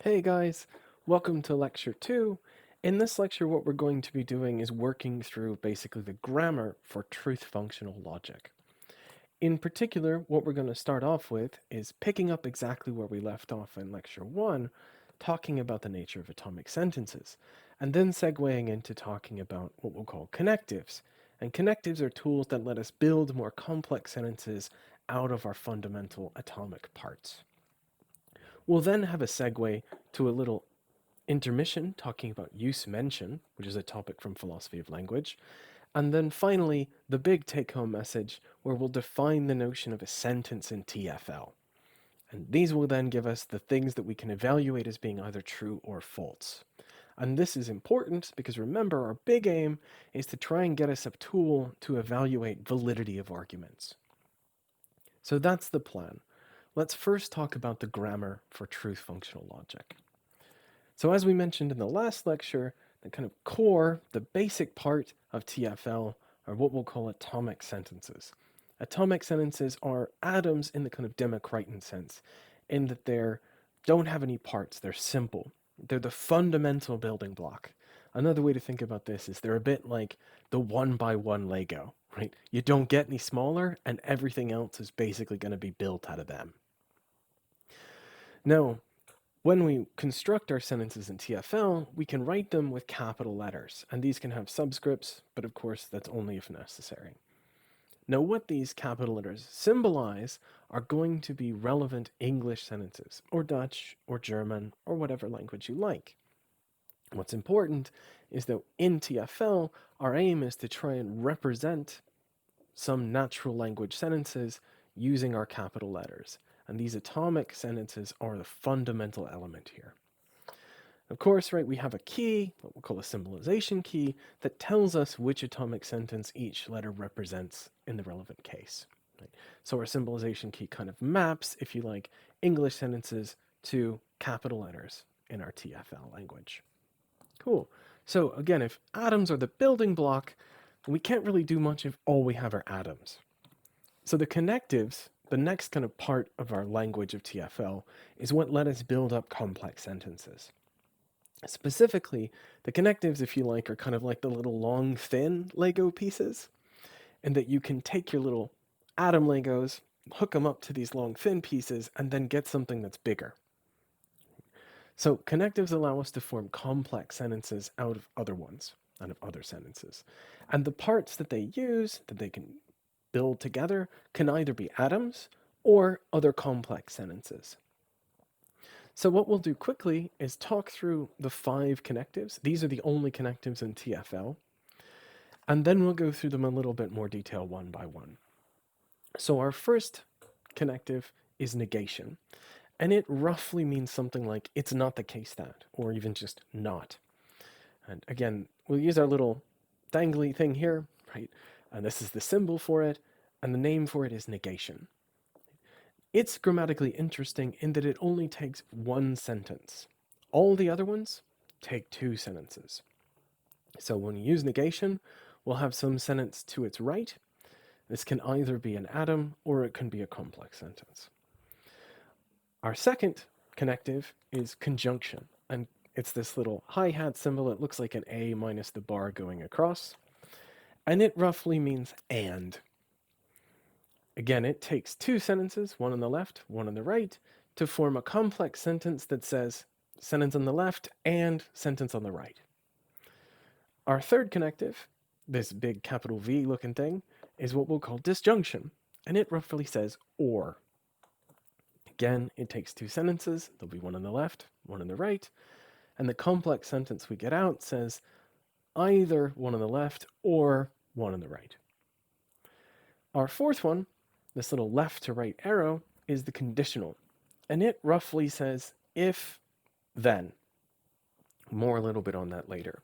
Hey guys, welcome to lecture 2. In this lecture, what we're going to be doing is working through basically the grammar for truth functional logic. In particular, what we're going to start off with is picking up exactly where we left off in lecture 1, talking about the nature of atomic sentences, and then segueing into talking about what we'll call connectives. And connectives are tools that let us build more complex sentences out of our fundamental atomic parts. We'll then have a segue to a little intermission talking about use mention, which is a topic from philosophy of language. And then finally, the big take home message where we'll define the notion of a sentence in TFL. And these will then give us the things that we can evaluate as being either true or false. And this is important because remember, our big aim is to try and get us a tool to evaluate validity of arguments. So that's the plan. Let's first talk about the grammar for truth functional logic. So as we mentioned in the last lecture, the kind of core, the basic part of TFL are what we'll call atomic sentences. Atomic sentences are atoms in the kind of Democritan sense, in that they don't have any parts, they're simple. They're the fundamental building block. Another way to think about this is they're a bit like the one by one Lego, right? You don't get any smaller, and everything else is basically going to be built out of them. Now, when we construct our sentences in TFL, we can write them with capital letters, and these can have subscripts, but of course that's only if necessary. Now, what these capital letters symbolize are going to be relevant English sentences, or Dutch, or German, or whatever language you like. What's important is that in TFL, our aim is to try and represent some natural language sentences using our capital letters. And these atomic sentences are the fundamental element here. Of course, right, we have a key, what we'll call a symbolization key, that tells us which atomic sentence each letter represents in the relevant case. Right? So our symbolization key kind of maps, if you like, English sentences to capital letters in our TFL language. Cool. So again, if atoms are the building block, we can't really do much if all we have are atoms. So the connectives, the next kind of part of our language of TFL, is what let us build up complex sentences. Specifically, the connectives, if you like, are kind of like the little long, thin Lego pieces, and that you can take your little atom Legos, hook them up to these long, thin pieces, and then get something that's bigger. So connectives allow us to form complex sentences out of other ones, out of other sentences. And the parts that they use, that they can build together, can either be atoms or other complex sentences. So what we'll do quickly is talk through the 5 connectives. These are the only connectives in TFL. And then we'll go through them in a little bit more detail one by one. So our first connective is negation. And it roughly means something like it's not the case that, or even just not. And again, we'll use our little dangly thing here, right? And this is the symbol for it, and the name for it is negation. It's grammatically interesting in that it only takes one sentence. All the other ones take 2 sentences. So when you use negation, we'll have some sentence to its right. This can either be an atom or it can be a complex sentence. Our second connective is conjunction, and it's this little hi-hat symbol. It looks like an A minus the bar going across, and it roughly means and. Again, it takes 2 sentences, one on the left, one on the right, to form a complex sentence that says sentence on the left and sentence on the right. Our third connective, this big capital V looking thing, is what we'll call disjunction, and it roughly says or. Again, it takes 2 sentences, there'll be one on the left, one on the right, and the complex sentence we get out says either one on the left or one on the right. Our fourth one, this little left to right arrow, is the conditional, and it roughly says if, then. More a little bit on that later.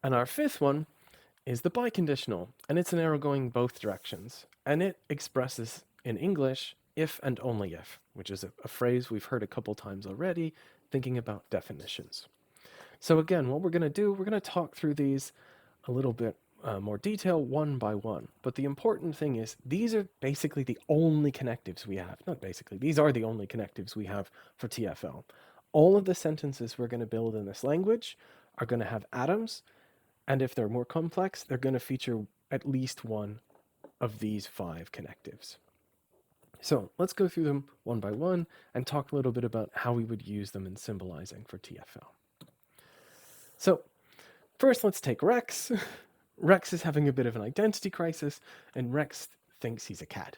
And our fifth one is the biconditional, and it's an arrow going both directions, and it expresses in English if and only if, which is a phrase we've heard a couple times already, thinking about definitions. So again, what we're going to do, we're going to talk through these a little bit more detail one by one. But the important thing is these are basically the only connectives we have. Not basically, these are the only connectives we have for TFL. All of the sentences we're going to build in this language are going to have atoms, and if they're more complex, they're going to feature at least one of these 5 connectives. So let's go through them one by one and talk a little bit about how we would use them in symbolizing for TFL. So first, let's take Rex. Rex is having a bit of an identity crisis, and Rex thinks he's a cat.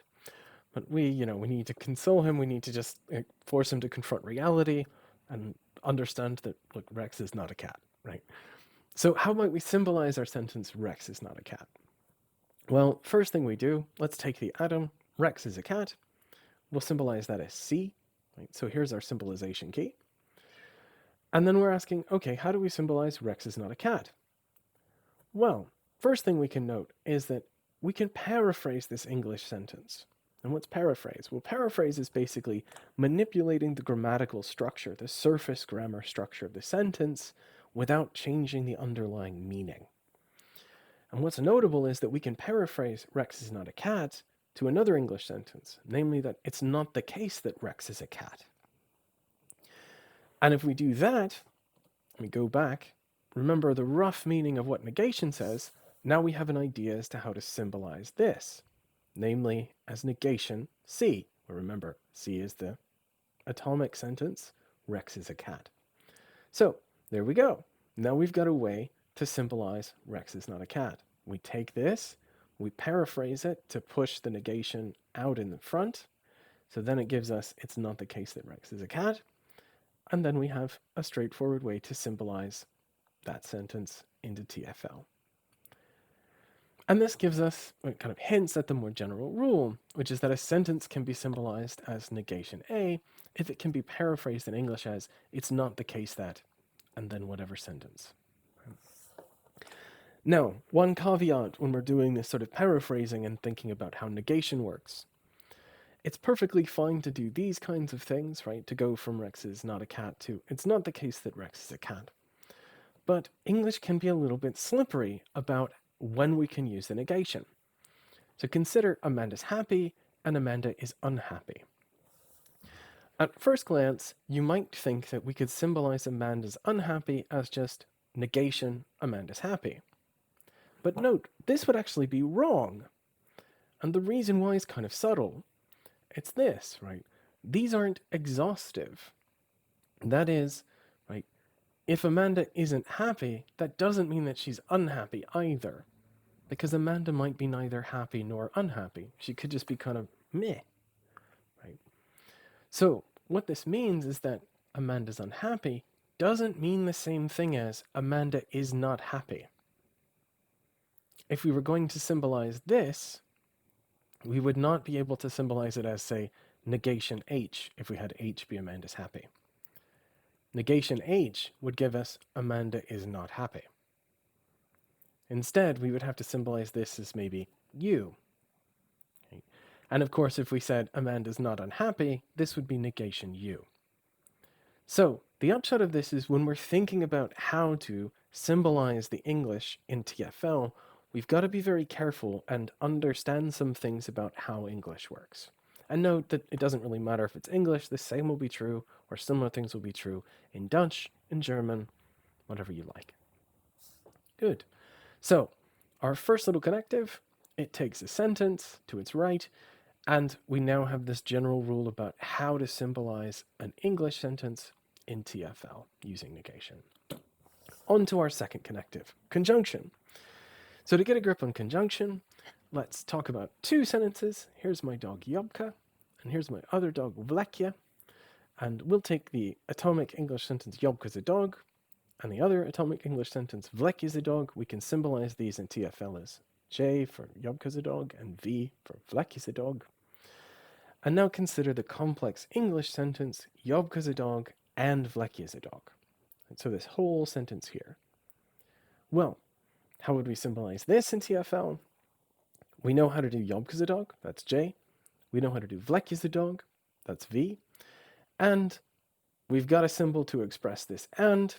But we need to console him. We need to just force him to confront reality and understand that, look, Rex is not a cat, right? So how might we symbolize our sentence, Rex is not a cat? Well, first thing we do, let's take the atom, Rex is a cat. We'll symbolize that as C, right? So here's our symbolization key. And then we're asking, okay, how do we symbolize Rex is not a cat? Well, first thing we can note is that we can paraphrase this English sentence. And what's paraphrase? Well, paraphrase is basically manipulating the grammatical structure, the surface grammar structure of the sentence, without changing the underlying meaning. And what's notable is that we can paraphrase Rex is not a cat to another English sentence, namely that it's not the case that Rex is a cat. And if we do that, we go back, remember the rough meaning of what negation says, now we have an idea as to how to symbolize this, namely as negation C. Well, remember, C is the atomic sentence, Rex is a cat. So there we go. Now we've got a way to symbolize Rex is not a cat. We take this, we paraphrase it to push the negation out in the front. So then it gives us, it's not the case that Rex is a cat. And then we have a straightforward way to symbolize that sentence into TFL. And this gives us kind of hints at the more general rule, which is that a sentence can be symbolized as negation A if it can be paraphrased in English as, it's not the case that, and then whatever sentence. Now, one caveat when we're doing this sort of paraphrasing and thinking about how negation works. It's perfectly fine to do these kinds of things, right? To go from Rex is not a cat to, it's not the case that Rex is a cat. But English can be a little bit slippery about when we can use the negation. So consider Amanda's happy and Amanda is unhappy. At first glance, you might think that we could symbolize Amanda's unhappy as just negation Amanda's happy. But note, this would actually be wrong. And the reason why is kind of subtle. It's this, right? These aren't exhaustive. That is, right, if Amanda isn't happy, that doesn't mean that she's unhappy either. Because Amanda might be neither happy nor unhappy. She could just be kind of meh, right? So what this means is that Amanda's unhappy doesn't mean the same thing as Amanda is not happy. If we were going to symbolize this, we would not be able to symbolize it as, say, negation H if we had H be Amanda's happy. Negation H would give us Amanda is not happy. Instead, we would have to symbolize this as maybe U. Okay. And of course, if we said Amanda's not unhappy, this would be negation U. So the upshot of this is when we're thinking about how to symbolize the English in TFL, we've got to be very careful and understand some things about how English works. And note that it doesn't really matter if it's English, the same will be true, or similar things will be true in Dutch, in German, whatever you like. Good. So our first little connective, it takes a sentence to its right, and we now have this general rule about how to symbolize an English sentence in TFL using negation. On to our second connective, conjunction. So to get a grip on conjunction, let's talk about 2 sentences. Here's my dog Jobka, and here's my other dog Vlekje. And we'll take the atomic English sentence Jobka's a dog, and the other atomic English sentence Vlekje's a dog. We can symbolize these in TFL as J for Jobka's a dog and V for Vlekje's a dog. And now consider the complex English sentence Jobka's a dog and Vlekje's a dog. And so this whole sentence here. Well, how would we symbolize this in TFL? We know how to do Jobka's a dog, that's J. We know how to do Vlekje's a dog, that's V. And we've got a symbol to express this and,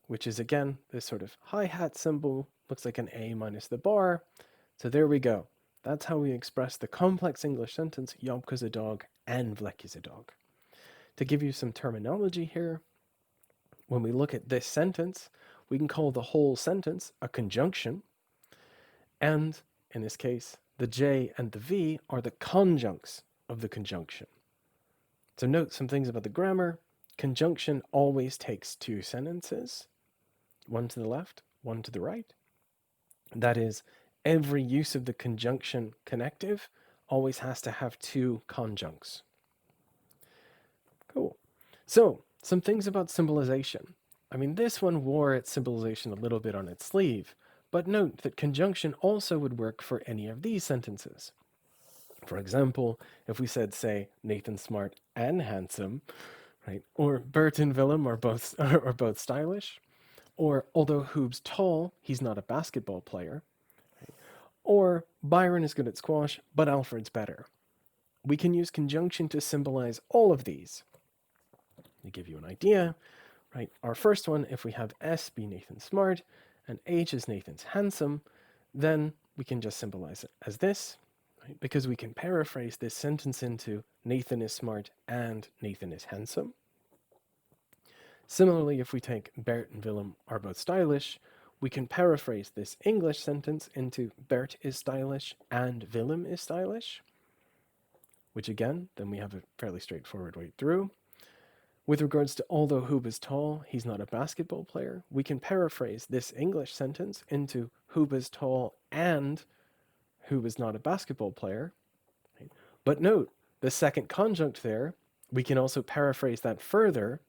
which is again this sort of hi-hat symbol, looks like an A minus the bar. So there we go. That's how we express the complex English sentence Jobka's a dog and Vlekje's a dog. To give you some terminology here, when we look at this sentence, we can call the whole sentence a conjunction. And in this case, the J and the V are the conjuncts of the conjunction. So note some things about the grammar. Conjunction always takes two sentences, one to the left, one to the right. That is, every use of the conjunction connective always has to have two conjuncts. Cool. So, some things about symbolization. I mean, this one wore its symbolization a little bit on its sleeve, but note that conjunction also would work for any of these sentences. For example, if we said, say, Nathan smart and handsome, right? Or Bert and Willem are both stylish. Or although Hoob's tall, he's not a basketball player. Right? Or Byron is good at squash, but Alfred's better. We can use conjunction to symbolize all of these. To give you an idea, right? Our first one, if we have S be Nathan smart and H is Nathan's handsome, then we can just symbolize it as this, right? Because we can paraphrase this sentence into Nathan is smart and Nathan is handsome. Similarly, if we take Bert and Willem are both stylish, we can paraphrase this English sentence into Bert is stylish and Willem is stylish, which again, then we have a fairly straightforward way through. With regards to although Hoob is tall, he's not a basketball player, we can paraphrase this English sentence into Hoob is tall and Hoob is not a basketball player. Right? But note, the second conjunct there, we can also paraphrase that further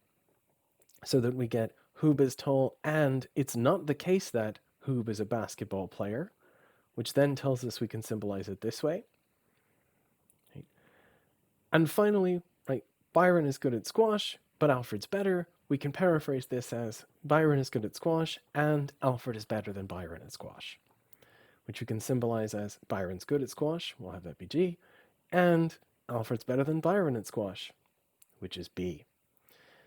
so that we get Hoob is tall and it's not the case that Hoob is a basketball player, which then tells us we can symbolize it this way. Right? And finally, right, Byron is good at squash, but Alfred's better. We can paraphrase this as Byron is good at squash and Alfred is better than Byron at squash, which we can symbolize as Byron's good at squash, we'll have that be G, and Alfred's better than Byron at squash, which is B.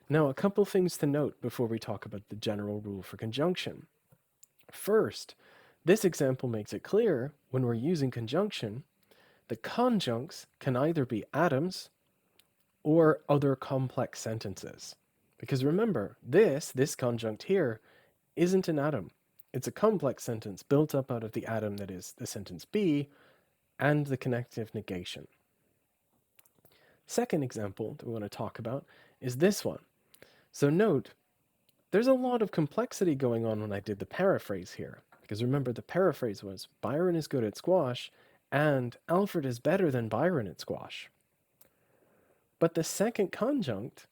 Now, a couple things to note before we talk about the general rule for conjunction. First, this example makes it clear when we're using conjunction, the conjuncts can either be atoms or other complex sentences. Because remember, this conjunct here isn't an atom. It's a complex sentence built up out of the atom that is the sentence B and the connective negation. Second example that we want to talk about is this one. So note, there's a lot of complexity going on when I did the paraphrase here. Because remember, the paraphrase was Byron is good at squash and Alfred is better than Byron at squash. But the second conjunct,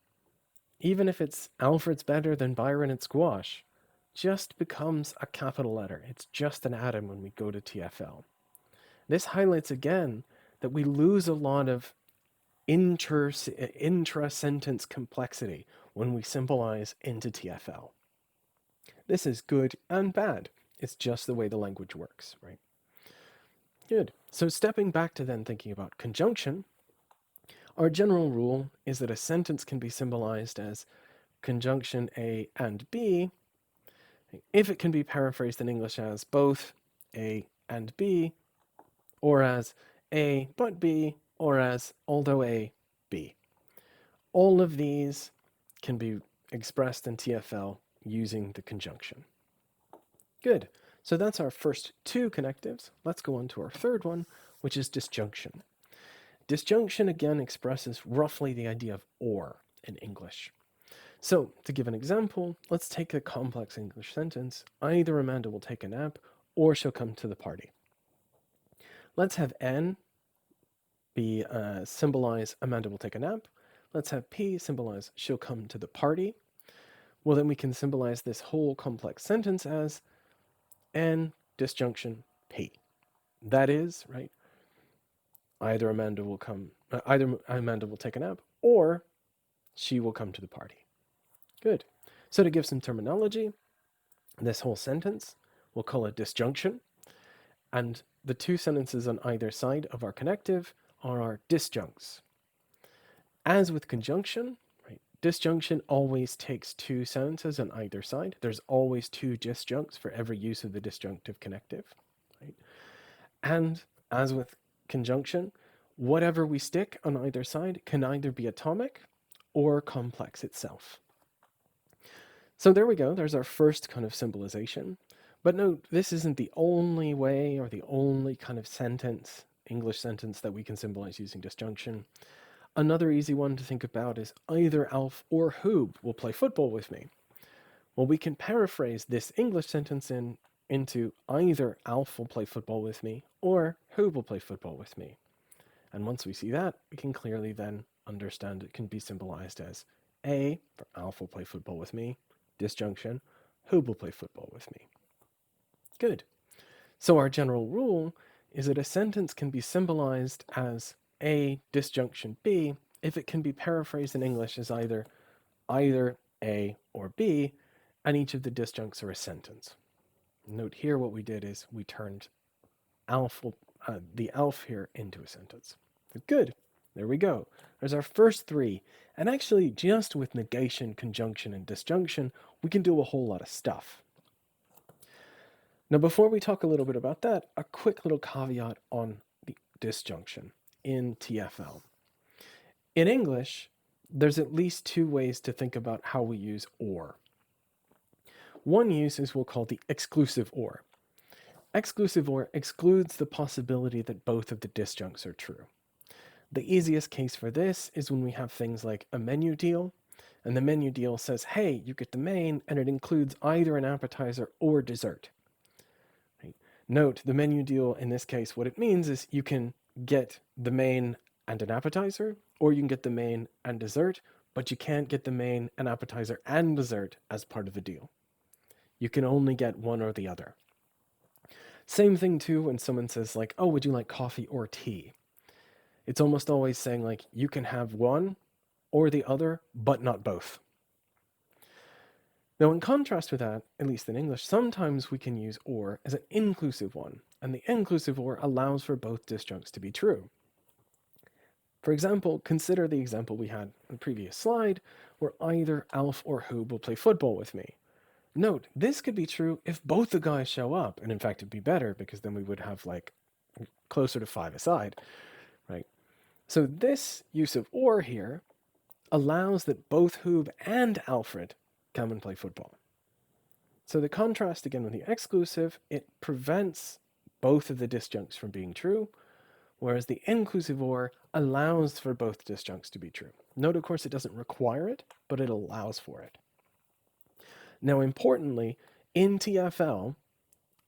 even if it's Alfred's better than Byron at squash, just becomes a capital letter. It's just an atom when we go to TFL. This highlights again that we lose a lot of intra-sentence complexity when we symbolize into TFL. This is good and bad. It's just the way the language works, right? Good. So stepping back to then thinking about conjunction, our general rule is that a sentence can be symbolized as conjunction A and B if it can be paraphrased in English as both A and B, or as A but B, or as although A, B. All of these can be expressed in TFL using the conjunction. Good. So that's our first two connectives. Let's go on to our third one, which is disjunction. Disjunction again expresses roughly the idea of or in English. So, to give an example, let's take a complex English sentence. Either Amanda will take a nap or she'll come to the party. Let's have N be symbolize Amanda will take a nap. Let's have P symbolize she'll come to the party. Well, then we can symbolize this whole complex sentence as N disjunction P. That is, right, either Amanda will take a nap or she will come to the party. Good. So to give some terminology, this whole sentence, we'll call it disjunction. And the two sentences on either side of our connective are our disjuncts. As with conjunction, right, disjunction always takes two sentences on either side. There's always two disjuncts for every use of the disjunctive connective. Right? And as with conjunction, whatever we stick on either side can either be atomic or complex itself. So there we go. There's our first kind of symbolization. But note, this isn't the only way or the only kind of sentence, English sentence, that we can symbolize using disjunction. Another easy one to think about is either Alf or Hoob will play football with me. Well, we can paraphrase this English sentence into either Alf will play football with me or Hoob will play football with me. And once we see that, we can clearly then understand it can be symbolized as A, for Alf will play football with me, disjunction, Hoob will play football with me. Good. So our general rule is that a sentence can be symbolized as A, disjunction B, if it can be paraphrased in English as either A or B, and each of the disjuncts are a sentence. Note here what we did is we turned the Alf here into a sentence. Good. There we go. There's our first three. And actually, just with negation, conjunction, and disjunction, we can do a whole lot of stuff. Now, before we talk a little bit about that, a quick little caveat on the disjunction in TFL. In English, there's at least two ways to think about how we use or. One use is we'll call the exclusive or. Exclusive or excludes the possibility that both of the disjuncts are true. The easiest case for this is when we have things like a menu deal, and the menu deal says, hey, you get the main, and it includes either an appetizer or dessert. Right? Note, the menu deal in this case, what it means is you can get the main and an appetizer, or you can get the main and dessert, but you can't get the main, an appetizer, and dessert as part of the deal. You can only get one or the other. Same thing too when someone says like, oh, would you like coffee or tea? It's almost always saying like, you can have one or the other, but not both. Now, in contrast with that, at least in English, sometimes we can use or as an inclusive one, and the inclusive or allows for both disjuncts to be true. For example, consider the example we had in the previous slide, where either Alf or Hoob will play football with me. Note, this could be true if both the guys show up, and in fact it'd be better because then we would have like closer to 5 aside, right? So this use of or here allows that both Hoob and Alfred come and play football. So the contrast again with the exclusive, it prevents both of the disjuncts from being true, whereas the inclusive or allows for both disjuncts to be true. Note, of course, it doesn't require it, but it allows for it. Now, importantly, in TFL,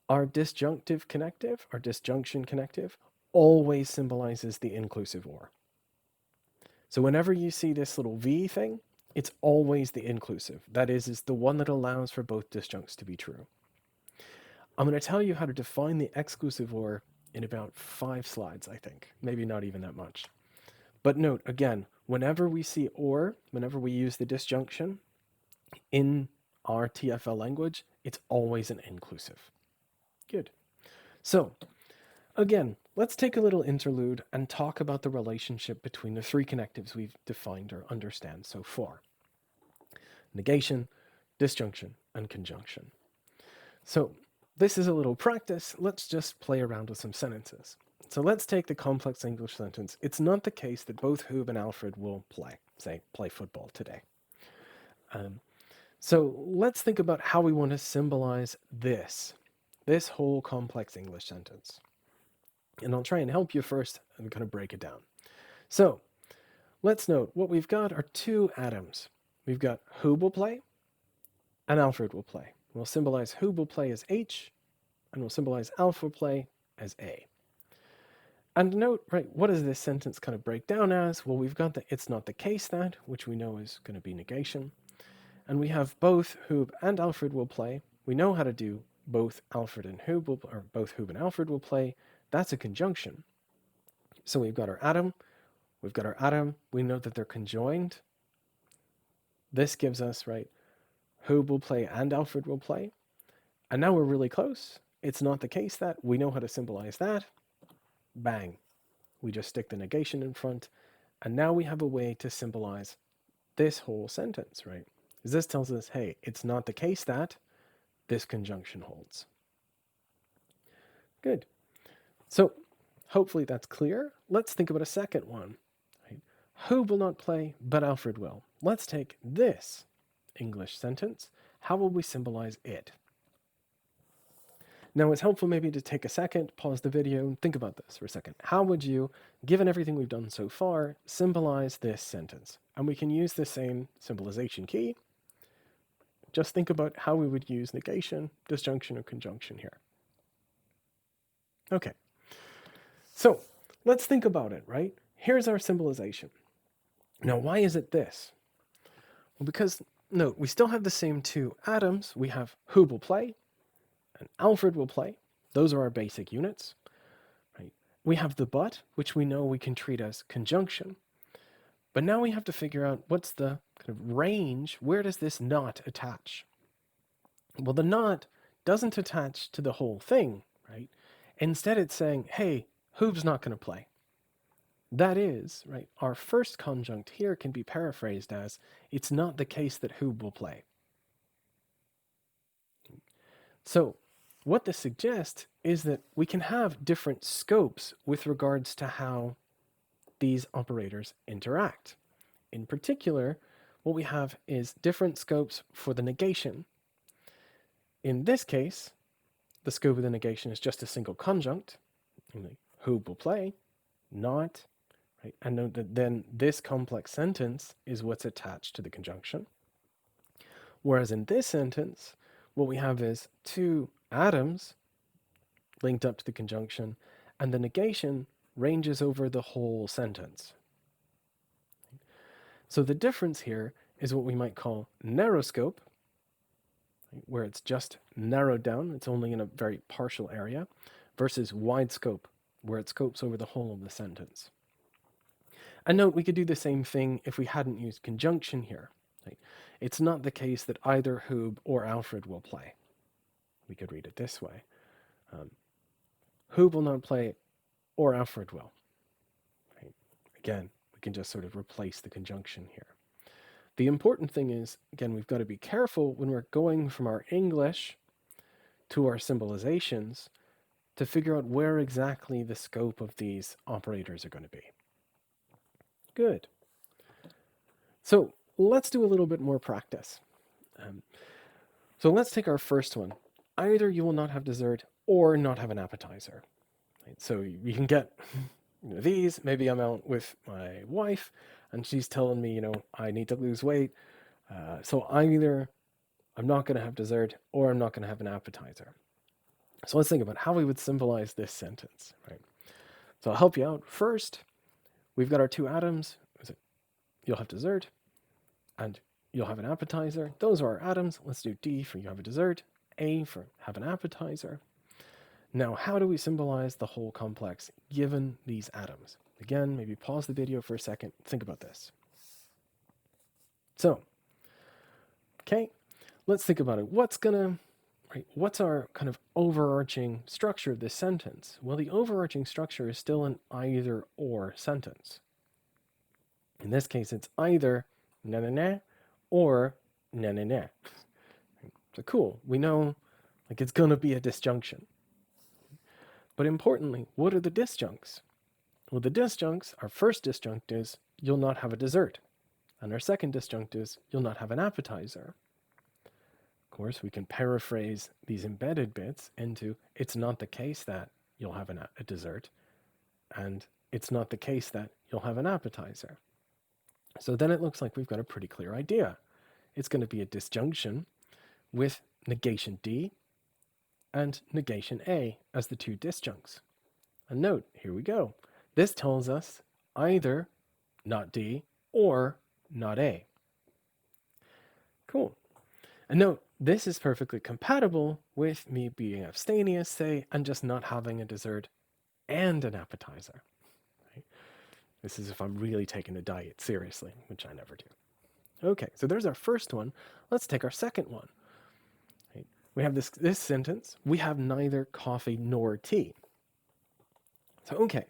our disjunctive connective, our disjunction connective, always symbolizes the inclusive or. So whenever you see this little V thing, it's always the inclusive. That is the one that allows for both disjuncts to be true. I'm going to tell you how to define the exclusive or in about 5 slides, I think. Maybe not even that much. But note, again, whenever we see or, whenever we use the disjunction in our TFL language, it's always an inclusive. Good. So, again, let's take a little interlude and talk about the relationship between the three connectives we've defined or understand so far. Negation, disjunction, and conjunction. So, this is a little practice. Let's just play around with some sentences. So let's take the complex English sentence. It's not the case that both Hoob and Alfred will play football today. So let's think about how we want to symbolize this whole complex English sentence. And I'll try and help you first and kind of break it down. So let's note what we've got are two atoms. We've got Hoob will play and Alfred will play. We'll symbolize Hoob will play as H, and we'll symbolize Alf will play as A. And note, right, what does this sentence kind of break down as? Well, we've got the it's not the case that, which we know is going to be negation. And we have both Hoob and Alfred will play. We know how to do both Alfred and Hoob will, or both Hoob and Alfred will play. That's a conjunction. So we've got our atom. We've got our atom. We know that they're conjoined. This gives us, right, Hoob will play and Alfred will play. And now we're really close. It's not the case that. We know how to symbolize that. Bang. We just stick the negation in front. And now we have a way to symbolize this whole sentence, right? Because this tells us, hey, it's not the case that this conjunction holds. Good. So hopefully that's clear. Let's think about a second one. Right? Hoob will not play, but Alfred will. Let's take this English sentence. how will we symbolize it? Now, it's helpful maybe to take a second, pause the video, and think about this for a second. How would you, given everything we've done so far, symbolize this sentence? And we can use the same symbolization key. Just think about how we would use negation, disjunction, or conjunction here. Okay, so let's think about it, right? Here's our symbolization. Now, why is it this? Well, because, note, we still have the same two atoms. We have who will play and Alfred will play. Those are our basic units, right? We have the but, which we know we can treat as conjunction. But now we have to figure out what's the kind of range. Where does this not attach? Well, the not doesn't attach to the whole thing, right? Instead, it's saying, hey, who's not going to play? That is, right, our first conjunct here can be paraphrased as, it's not the case that who will play. So what this suggests is that we can have different scopes with regards to how these operators interact. In particular, what we have is different scopes for the negation. In this case, the scope of the negation is just a single conjunct, who will play, not, right? And note that then this complex sentence is what's attached to the conjunction. Whereas in this sentence, what we have is two atoms linked up to the conjunction, and the negation ranges over the whole sentence. So the difference here is what we might call narrow scope, where it's just narrowed down, it's only in a very partial area, versus wide scope, where it scopes over the whole of the sentence. And note, we could do the same thing if we hadn't used conjunction here. Right? It's not the case that either Hoob or Alfred will play. We could read it this way. Hoob will not play, or Alfred will. Right? Again, we can just sort of replace the conjunction here. The important thing is, again, we've got to be careful when we're going from our English to our symbolizations to figure out where exactly the scope of these operators are going to be. Good. So let's do a little bit more practice. So let's take our first one. Either you will not have dessert or not have an appetizer. Right? So you can get these. Maybe I'm out with my wife and she's telling me, I need to lose weight. So either I'm not going to have dessert or I'm not going to have an appetizer. So let's think about how we would symbolize this sentence, right? So I'll help you out. First, we've got our two atoms. You'll have dessert and you'll have an appetizer. Those are our atoms. Let's do D for you have a dessert, A for have an appetizer. Now, how do we symbolize the whole complex given these atoms? Again, maybe pause the video for a second. Think about this. So, okay, let's think about it. What's our kind of overarching structure of this sentence? Well, the overarching structure is still an either or sentence. In this case, it's either na-na-na or na-na-na. So cool, we know it's going to be a disjunction. But importantly, what are the disjuncts? Well, the disjuncts, our first disjunct is, you'll not have a dessert. And our second disjunct is, you'll not have an appetizer. Of course, we can paraphrase these embedded bits into, it's not the case that you'll have a dessert, and it's not the case that you'll have an appetizer. So then it looks like we've got a pretty clear idea. It's going to be a disjunction with negation D and negation A as the two disjuncts. And note, here we go. This tells us either not D or not A. Cool. And note, this is perfectly compatible with me being abstemious, say, and just not having a dessert and an appetizer. Right? This is if I'm really taking the diet seriously, which I never do. Okay, so there's our first one. Let's take our second one. Right? We have this sentence. We have neither coffee nor tea. So, okay.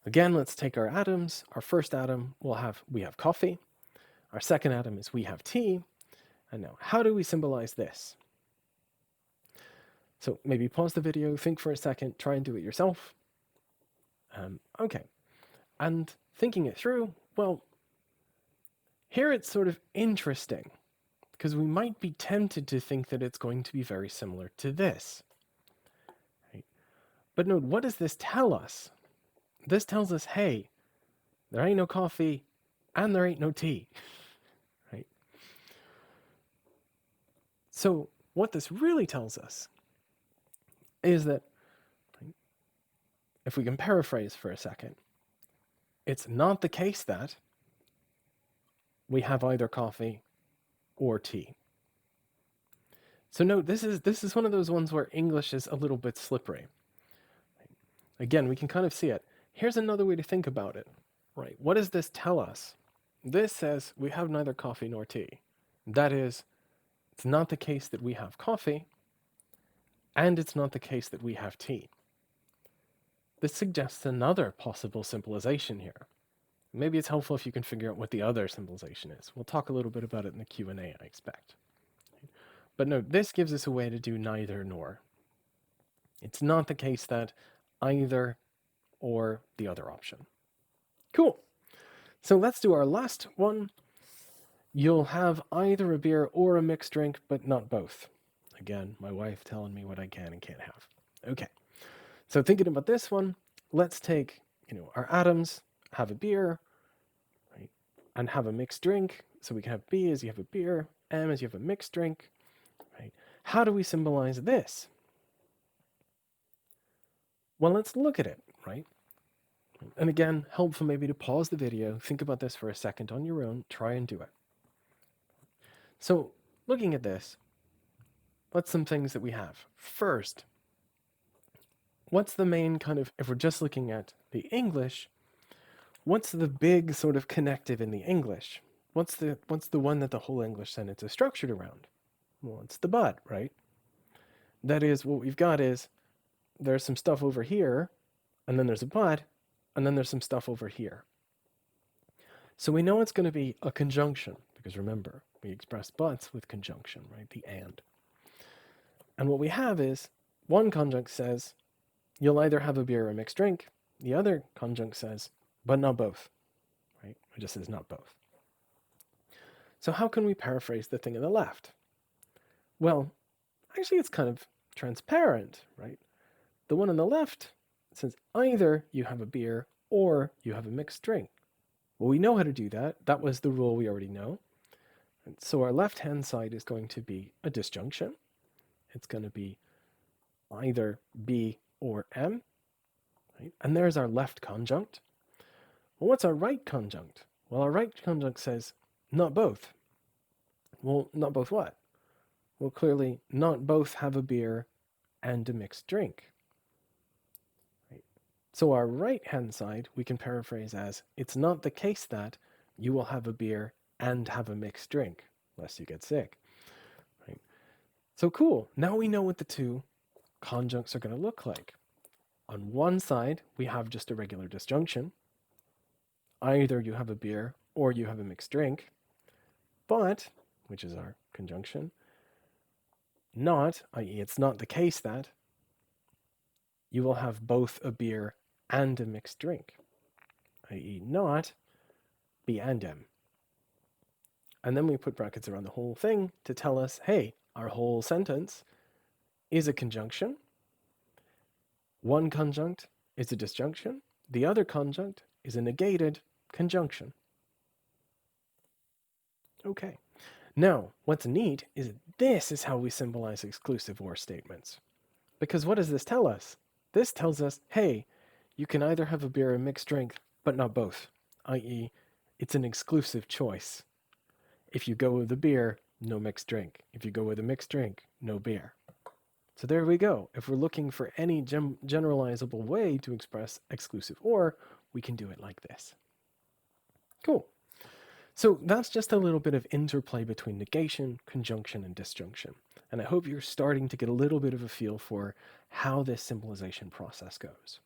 Again, let's take our atoms. Our first atom, we have coffee. Our second atom is we have tea. And now, how do we symbolize this? So maybe pause the video, think for a second, try and do it yourself. Okay. And thinking it through, well, here it's sort of interesting. because we might be tempted to think that it's going to be very similar to this. Right? But note, what does this tell us? This tells us, hey, there ain't no coffee and there ain't no tea. Right? So what this really tells us is that, if we can paraphrase for a second, it's not the case that we have either coffee or tea. So note, this is one of those ones where English is a little bit slippery. Again, we can kind of see it. Here's another way to think about it. Right? What does this tell us? This says we have neither coffee nor tea. That is, it's not the case that we have coffee, and it's not the case that we have tea. This suggests another possible symbolization here. Maybe it's helpful if you can figure out what the other symbolization is. We'll talk a little bit about it in the Q&A, I expect. But note, this gives us a way to do neither nor. It's not the case that either or the other option. Cool. So let's do our last one. You'll have either a beer or a mixed drink, but not both. Again, my wife telling me what I can and can't have. Okay. So thinking about this one, let's take, our atoms, have a beer, right, and have a mixed drink. So we can have B as you have a beer, M as you have a mixed drink, right? How do we symbolize this? Well, let's look at it, right? And again, helpful maybe to pause the video, think about this for a second on your own, try and do it. So looking at this, what's some things that we have? First, what's the main kind of, if we're just looking at the English, what's the big sort of connective in the English? What's the one that the whole English sentence is structured around? Well, it's the but, right? That is, what we've got is there's some stuff over here, and then there's a but, and then there's some stuff over here. So we know it's going to be a conjunction, because remember, we express buts with conjunction, right? The and. And what we have is, one conjunct says, you'll either have a beer or a mixed drink. The other conjunct says, but not both, right? It just says not both. So how can we paraphrase the thing on the left? Well, actually it's kind of transparent, right? The one on the left says either you have a beer or you have a mixed drink. Well, we know how to do that. That was the rule we already know. And so our left-hand side is going to be a disjunction. It's going to be either B or M, right? And there's our left conjunct. Well, what's our right conjunct? Well, our right conjunct says not both. Well, not both what? Well, clearly not both have a beer and a mixed drink. Right? So our right-hand side we can paraphrase as, it's not the case that you will have a beer and have a mixed drink, lest you get sick. Right? So cool. Now we know what the two conjuncts are going to look like. On one side, we have just a regular disjunction. Either you have a beer or you have a mixed drink, but, which is our conjunction, not, i.e., it's not the case that you will have both a beer and a mixed drink, i.e., not B and M. And then we put brackets around the whole thing to tell us, hey, our whole sentence is a conjunction. One conjunct is a disjunction. The other conjunct is a negated conjunction. Okay. Now, what's neat is this is how we symbolize exclusive or statements. Because what does this tell us? This tells us, hey, you can either have a beer or a mixed drink, but not both, i.e., it's an exclusive choice. If you go with a beer, no mixed drink. If you go with a mixed drink, no beer. So there we go. If we're looking for any generalizable way to express exclusive or, we can do it like this. Cool. So that's just a little bit of interplay between negation, conjunction, and disjunction. And I hope you're starting to get a little bit of a feel for how this symbolization process goes.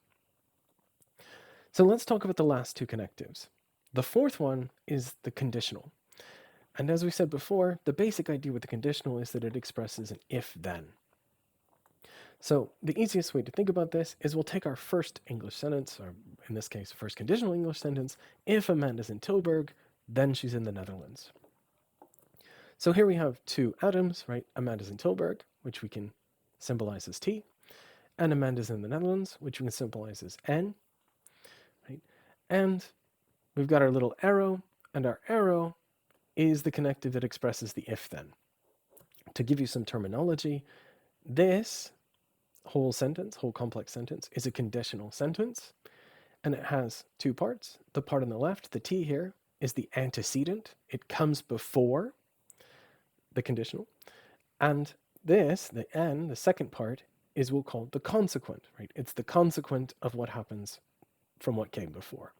So let's talk about the last two connectives. The fourth one is the conditional. And as we said before, the basic idea with the conditional is that it expresses an if-then. So the easiest way to think about this is we'll take our first English sentence, or in this case, first conditional English sentence. If Amanda's in Tilburg, then she's in the Netherlands. So here we have two atoms, right? Amanda's in Tilburg, which we can symbolize as T, and Amanda's in the Netherlands, which we can symbolize as N, right? And we've got our little arrow, and our arrow is the connective that expresses the if then. To give you some terminology, this whole sentence, whole complex sentence, is a conditional sentence, and it has two parts. The part on the left, the T here, is the antecedent. It comes before the conditional. And this, the N, the second part, is what we'll call the consequent, right? It's the consequent of what happens from what came before.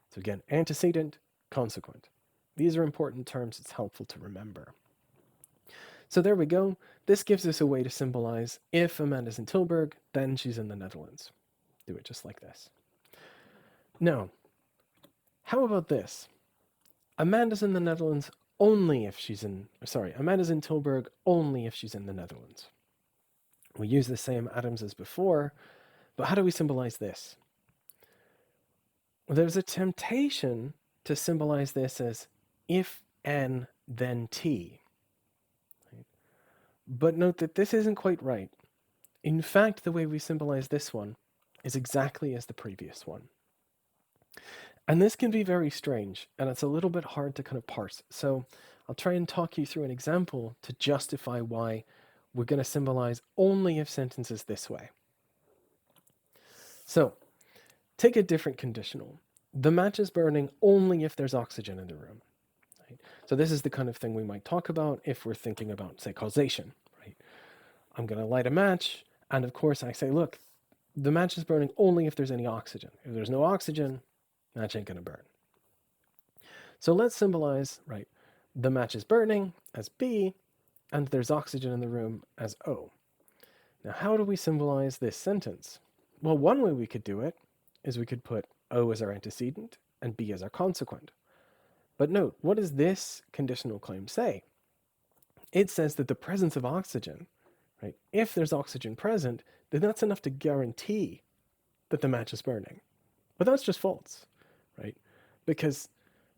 So again, antecedent, consequent. These are important terms. It's helpful to remember. So there we go. This gives us a way to symbolize if Amanda's in Tilburg, then she's in the Netherlands. Do it just like this. Now, how about this? Amanda's in the Netherlands only if she's in, Amanda's in Tilburg only if she's in the Netherlands. We use the same atoms as before, but how do we symbolize this? Well, there's a temptation to symbolize this as if N, then T. But note that this isn't quite right. In fact, the way we symbolize this one is exactly as the previous one. And this can be very strange, and it's a little bit hard to kind of parse. So I'll try and talk you through an example to justify why we're going to symbolize only if sentences this way. So take a different conditional. The match is burning only if there's oxygen in the room. Right? So this is the kind of thing we might talk about if we're thinking about, say, causation. Right? I'm going to light a match, and of course I say, look, the match is burning only if there's any oxygen. If there's no oxygen, match ain't going to burn. So let's symbolize, right, the match is burning as B, and there's oxygen in the room as O. Now, how do we symbolize this sentence? Well, one way we could do it is we could put O as our antecedent and B as our consequent. But note, what does this conditional claim say? It says that the presence of oxygen, right, if there's oxygen present, then that's enough to guarantee that the match is burning. But that's just false, right? Because,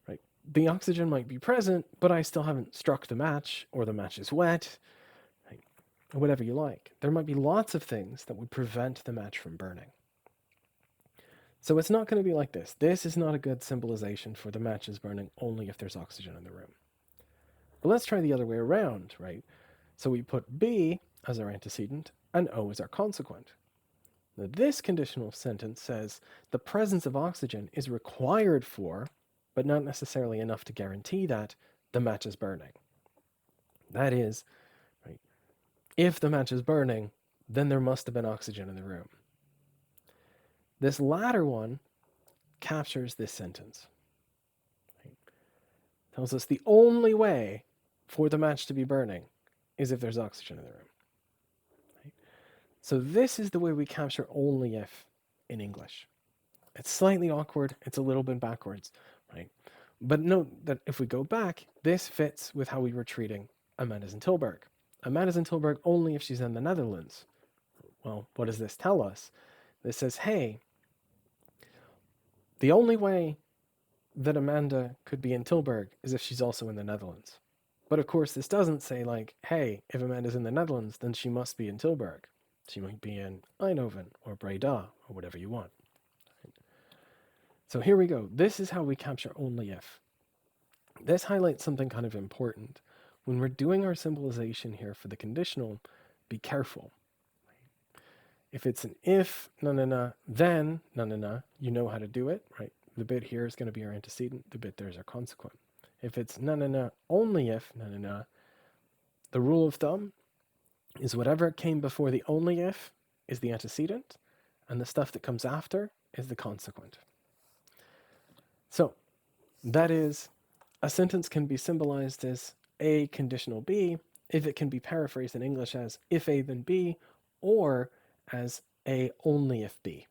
right, the oxygen might be present, but I still haven't struck the match, or the match is wet, right? Or whatever you like. There might be lots of things that would prevent the match from burning. So it's not going to be like this. This is not a good symbolization for the match is burning only if there's oxygen in the room. But let's try the other way around, right? So we put B as our antecedent and O as our consequent. Now, this conditional sentence says the presence of oxygen is required for, but not necessarily enough to guarantee that, the match is burning. That is, right, if the match is burning, then there must have been oxygen in the room. This latter one captures this sentence. Right? Tells us the only way for the match to be burning is if there's oxygen in the room. Right? So this is the way we capture only if in English. It's slightly awkward. It's a little bit backwards, right? But note that if we go back, this fits with how we were treating Amanda's in Tilburg. Amanda's in Tilburg only if she's in the Netherlands. Well, what does this tell us? This says, hey, the only way that Amanda could be in Tilburg is if she's also in the Netherlands. But of course, this doesn't say, like, hey, if Amanda's in the Netherlands, then she must be in Tilburg. She might be in Eindhoven or Breda or whatever you want. So here we go. This is how we capture only if. This highlights something kind of important. When we're doing our symbolization here for the conditional, be careful. If it's an if, then, you know how to do it, right? The bit here is going to be our antecedent. The bit there is our consequent. If it's only if, the rule of thumb is whatever came before the only if is the antecedent, and the stuff that comes after is the consequent. So that is, a sentence can be symbolized as A conditional B if it can be paraphrased in English as if A then B, or as A only if B.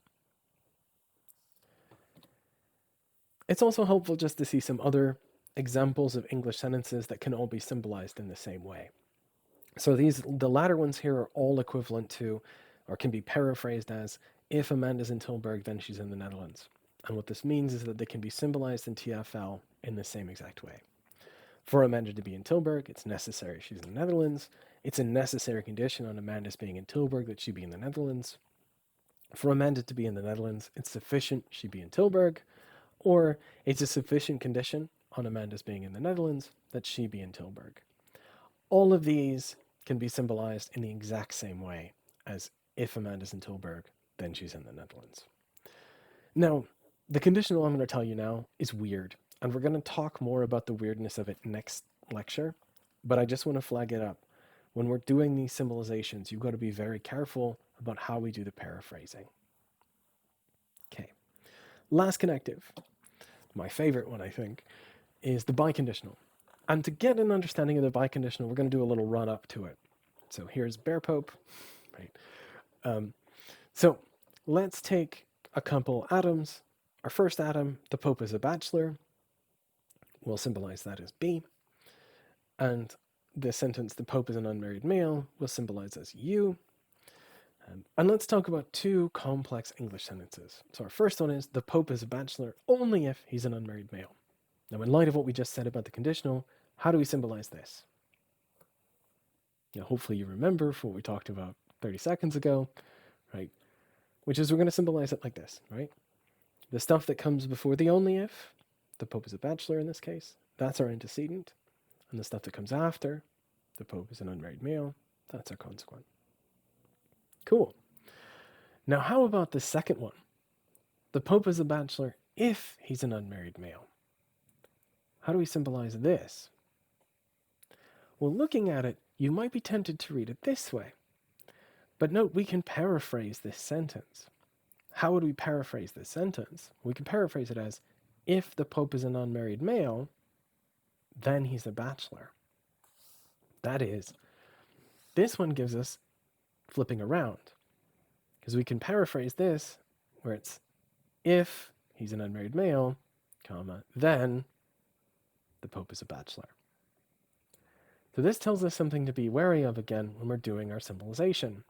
It's also helpful just to see some other examples of English sentences that can all be symbolized in the same way. So the latter ones here are all equivalent to, or can be paraphrased as, if Amanda's in Tilburg, then she's in the Netherlands. And what this means is that they can be symbolized in TFL in the same exact way. For Amanda to be in Tilburg, it's necessary she's in the Netherlands. It's a necessary condition on Amanda's being in Tilburg that she be in the Netherlands. For Amanda to be in the Netherlands, it's sufficient she be in Tilburg, or it's a sufficient condition on Amanda's being in the Netherlands that she be in Tilburg. All of these can be symbolized in the exact same way as if Amanda's in Tilburg, then she's in the Netherlands. Now, the conditional I'm going to tell you now is weird, and we're going to talk more about the weirdness of it next lecture, but I just want to flag it up. When we're doing these symbolizations, you've got to be very careful about how we do the paraphrasing. Okay. Last connective, my favorite one, I think, is the biconditional. And to get an understanding of the biconditional, we're going to do a little run up to it. So here's Bear Pope, right? So let's take a couple atoms. Our first atom, the Pope is a bachelor. We'll symbolize that as B. And the sentence, the Pope is an unmarried male, we'll symbolize as U. And let's talk about two complex English sentences. So our first one is, the Pope is a bachelor only if he's an unmarried male. Now, in light of what we just said about the conditional, how do we symbolize this? Now, hopefully you remember from what we talked about 30 seconds ago, right? Which is we're going to symbolize it like this, right? The stuff that comes before the only if, the Pope is a bachelor in this case, that's our antecedent. And the stuff that comes after, the Pope is an unmarried male, that's our consequent. Cool. Now, how about the second one? The Pope is a bachelor if he's an unmarried male. How do we symbolize this? Well, looking at it, you might be tempted to read it this way. But note, we can paraphrase this sentence. How would we paraphrase this sentence? We can paraphrase it as, if the Pope is an unmarried male, then he's a bachelor. That is, this one gives us flipping around, because we can paraphrase this where it's, if he's an unmarried male, comma, then the Pope is a bachelor. So this tells us something to be wary of again when we're doing our symbolization.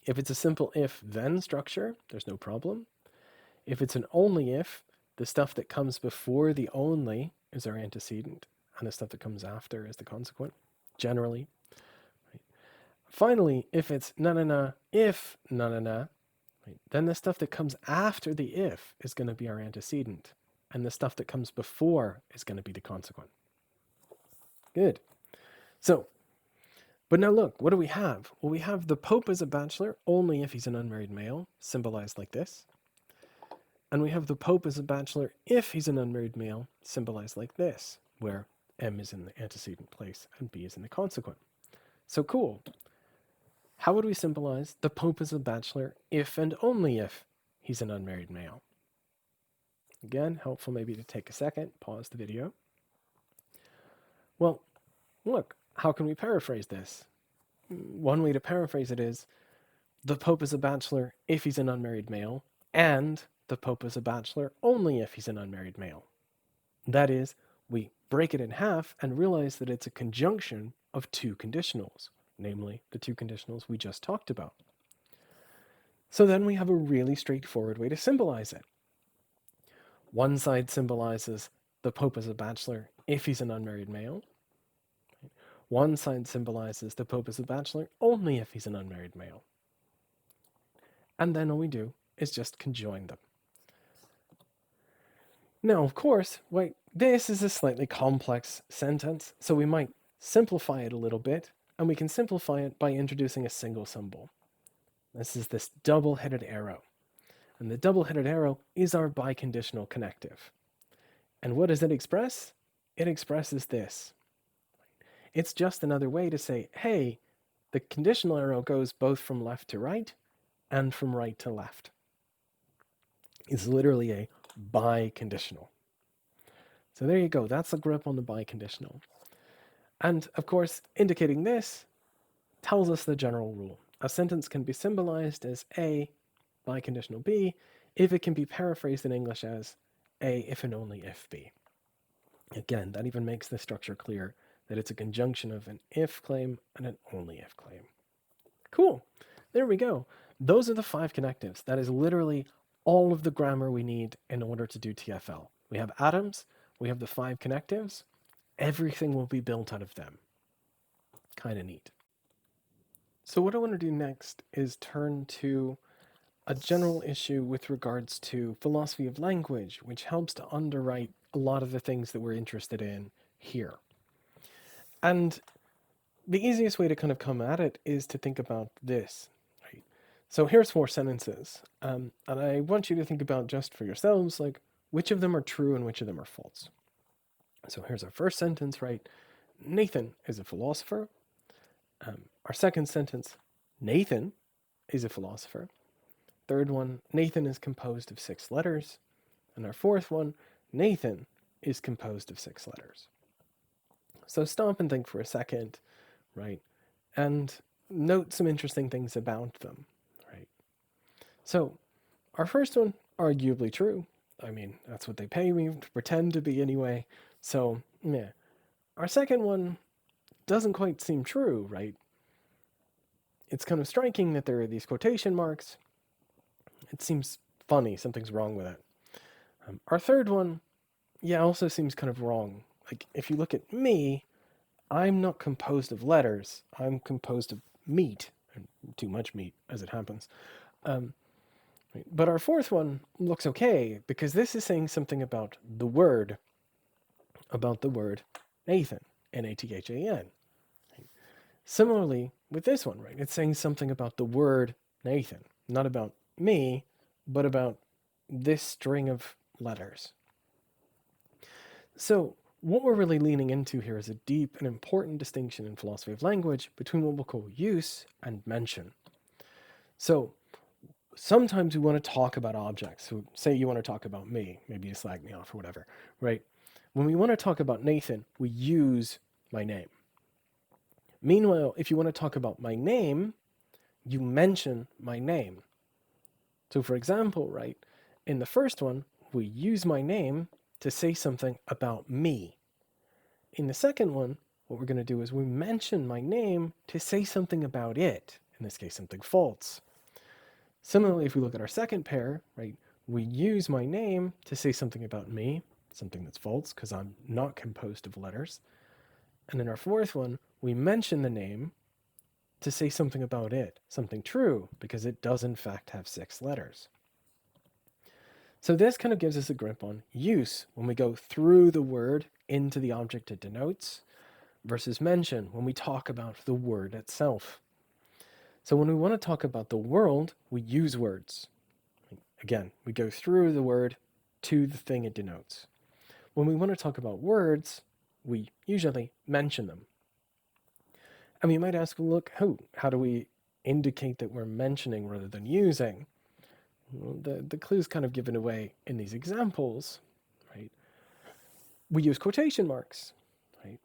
If it's a simple if-then structure, there's no problem. If it's an only if, the stuff that comes before the only is our antecedent, and the stuff that comes after is the consequent, generally. Right. Finally, if it's na-na-na, if na-na-na, right, then the stuff that comes after the if is going to be our antecedent, and the stuff that comes before is going to be the consequent. Good. So, but now look, what do we have? Well, we have the Pope as a bachelor only if he's an unmarried male, symbolized like this. And we have the Pope as a bachelor if he's an unmarried male, symbolized like this, where M is in the antecedent place and B is in the consequent. So cool. How would we symbolize the Pope as a bachelor if and only if he's an unmarried male? Again, helpful maybe to take a second, pause the video. Well, look, how can we paraphrase this? One way to paraphrase it is, the Pope is a bachelor if he's an unmarried male, and the Pope is a bachelor only if he's an unmarried male. That is, we break it in half and realize that it's a conjunction of two conditionals, namely the two conditionals we just talked about. So then we have a really straightforward way to symbolize it. One side symbolizes the Pope is a bachelor if he's an unmarried male. One side symbolizes the Pope is a bachelor only if he's an unmarried male. And then all we do is just conjoin them. Now, of course, this is a slightly complex sentence, so we might simplify it a little bit, and we can simplify it by introducing a single symbol. This is this double-headed arrow. And the double-headed arrow is our biconditional connective. And what does it express? It expresses this. It's just another way to say, hey, the conditional arrow goes both from left to right and from right to left. It's literally a biconditional. So there you go. That's a grip on the biconditional. And of course, indicating this tells us the general rule. A sentence can be symbolized as A, biconditional B, if it can be paraphrased in English as A if and only if B. Again, that even makes the structure clear that it's a conjunction of an if claim and an only if claim. Cool. There we go. Those are the 5 connectives. That is literally all of the grammar we need in order to do TFL. We have atoms, we have the 5 connectives, everything will be built out of them. Kind of neat. So what I want to do next is turn to a general issue with regards to philosophy of language, which helps to underwrite a lot of the things that we're interested in here. And the easiest way to kind of come at it is to think about this, right? So here's 4 sentences, and I want you to think about just for yourselves, like, which of them are true and which of them are false. So here's our first sentence, right? Nathan is a philosopher. Our second sentence, Nathan is a philosopher. Third one, Nathan is composed of 6 letters. And our fourth one, Nathan is composed of 6 letters. So stop and think for a second, right? And note some interesting things about them, right? So our first one, arguably true. I mean, that's what they pay me to pretend to be anyway. So, yeah. Our second one doesn't quite seem true, right? It's kind of striking that there are these quotation marks. It seems funny. Something's wrong with it. Our third one, yeah, also seems kind of wrong. Like, if you look at me, I'm not composed of letters. I'm composed of meat, and too much meat, as it happens. But our fourth one looks okay, because this is saying something about the word Nathan, Nathan. Similarly, with this one, right, it's saying something about the word Nathan, not about me, but about this string of letters. So what we're really leaning into here is a deep and important distinction in philosophy of language between what we'll call use and mention. So sometimes we want to talk about objects. So say you want to talk about me, maybe you slag me off or whatever, right? When we want to talk about Nathan, we use my name. Meanwhile, if you want to talk about my name, you mention my name. So for example, right, in the first one, we use my name to say something about me. In the second one, what we're going to do is we mention my name to say something about it, in this case, something false. Similarly, if we look at our second pair, right, we use my name to say something about me, something that's false because I'm not composed of letters. And in our fourth one, we mention the name to say something about it, something true, because it does in fact have 6 letters. So this kind of gives us a grip on use when we go through the word into the object it denotes, versus mention when we talk about the word itself. So when we want to talk about the world, we use words. Again, we go through the word to the thing it denotes. When we want to talk about words, we usually mention them. And we might ask, well, look, how do we indicate that we're mentioning rather than using? Well, the clue's kind of given away in these examples, right? We use quotation marks, right?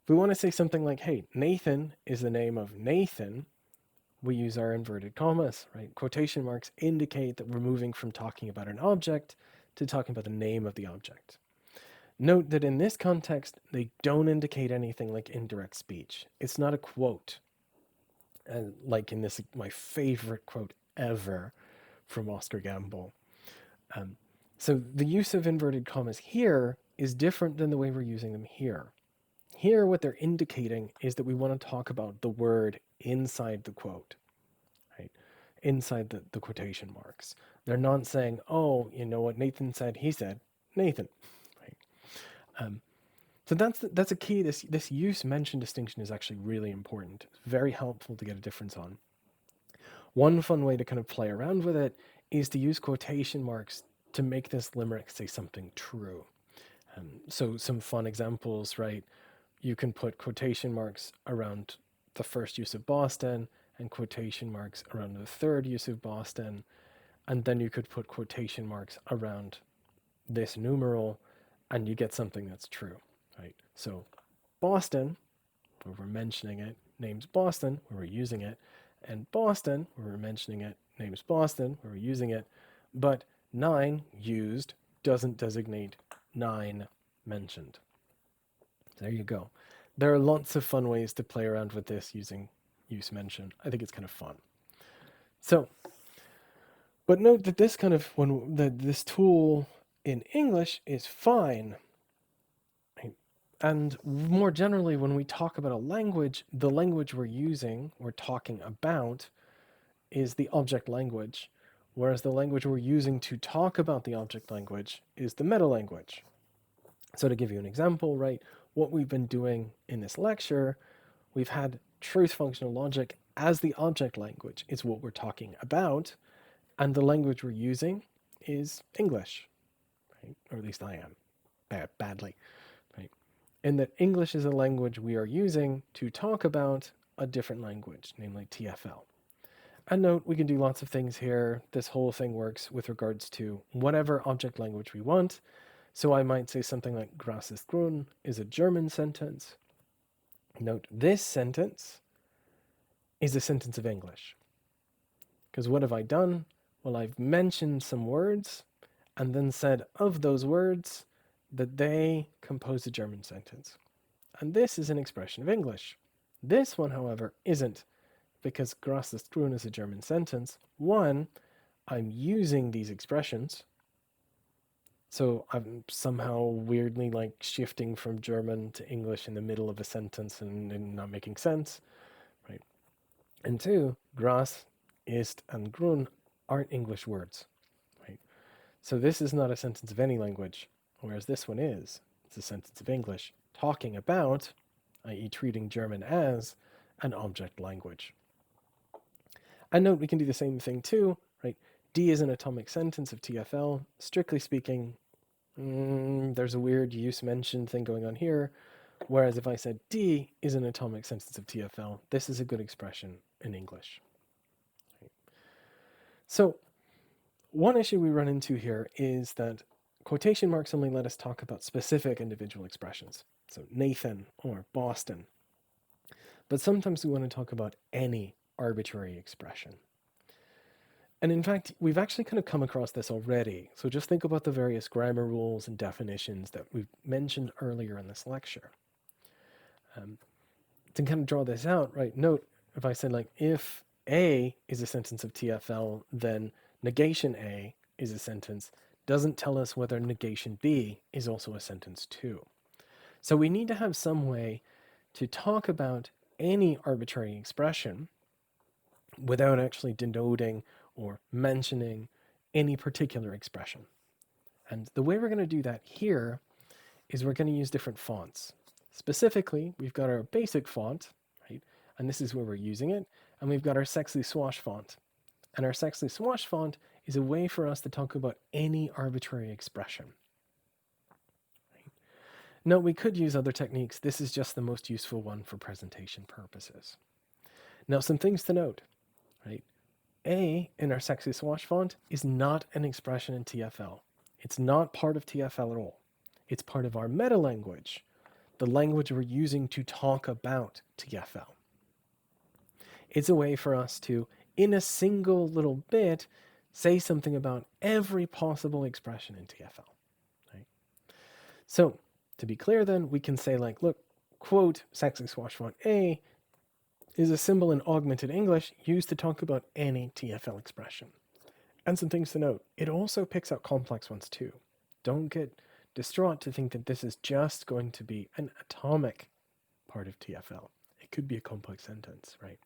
If we want to say something like, hey, Nathan is the name of Nathan, we use our inverted commas, right? Quotation marks indicate that we're moving from talking about an object to talking about the name of the object. Note that in this context, they don't indicate anything like indirect speech. It's not a quote. And like in this, my favorite quote ever from Oscar Gamble. So the use of inverted commas here is different than the way we're using them here. Here, what they're indicating is that we want to talk about the word inside the quote, right? Inside the quotation marks. They're not saying, oh, you know what Nathan said, he said, Nathan, right? So that's a key. This use mention distinction is actually really important. It's very helpful to get a difference on. One fun way to kind of play around with it is to use quotation marks to make this limerick say something true. So some fun examples, right? You can put quotation marks around the first use of Boston and quotation marks around the third use of Boston. And then you could put quotation marks around this numeral and you get something that's true, right? So Boston, where we're mentioning it, names Boston, where we're using it, and Boston, where we're mentioning it, names Boston, where we're using it, but 9 used doesn't designate 9 mentioned. There you go. There are lots of fun ways to play around with this using use mention. I think it's kind of fun. So, but note that this kind of this tool in English is fine. And more generally, when we talk about a language, the language we're using, we're talking about, is the object language, whereas the language we're using to talk about the object language is the meta language. So to give you an example, right, what we've been doing in this lecture, we've had truth functional logic as the object language is what we're talking about, and the language we're using is English, right? Or at least I am, badly, right? And that English is a language we are using to talk about a different language, namely TFL. And note, we can do lots of things here. This whole thing works with regards to whatever object language we want. So I might say something like Gras ist grün is a German sentence. Note, this sentence is a sentence of English. Because what have I done? Well, I've mentioned some words and then said of those words that they compose a German sentence. And this is an expression of English. This one, however, isn't, because Gras ist grün is a German sentence. One, I'm using these expressions. So I'm somehow weirdly like shifting from German to English in the middle of a sentence and not making sense, right? And two, Gras, ist, and grün aren't English words, right? So this is not a sentence of any language, whereas this one is. It's a sentence of English talking about, i.e. treating German as, an object language. And note, we can do the same thing too, right? D is an atomic sentence of TFL. Strictly speaking, there's a weird use mention thing going on here. Whereas if I said D is an atomic sentence of TFL, this is a good expression in English. So one issue we run into here is that quotation marks only let us talk about specific individual expressions. So Nathan or Boston. But sometimes we want to talk about any arbitrary expression. And in fact, we've actually kind of come across this already. So just think about the various grammar rules and definitions that we've mentioned earlier in this lecture. To kind of draw this out, right, note, if I said like, if A is a sentence of TFL, then negation A is a sentence, doesn't tell us whether negation B is also a sentence too. So we need to have some way to talk about any arbitrary expression without actually denoting or mentioning any particular expression. And the way we're going to do that here is we're going to use different fonts. Specifically, we've got our basic font, right? And this is where we're using it. And we've got our sexy swash font. And our sexy swash font is a way for us to talk about any arbitrary expression. Right? Now, we could use other techniques. This is just the most useful one for presentation purposes. Now, some things to note, right? A in our sexy swash font is not an expression in TFL. It's not part of TFL at all. It's part of our meta language, the language we're using to talk about TFL. It's a way for us to, in a single little bit, say something about every possible expression in TFL. Right? So, to be clear then, we can say like, look, quote, sexy swash font A is a symbol in augmented English used to talk about any TFL expression. And some things to note, it also picks out complex ones too. Don't get distraught to think that this is just going to be an atomic part of TFL. It could be a complex sentence, right?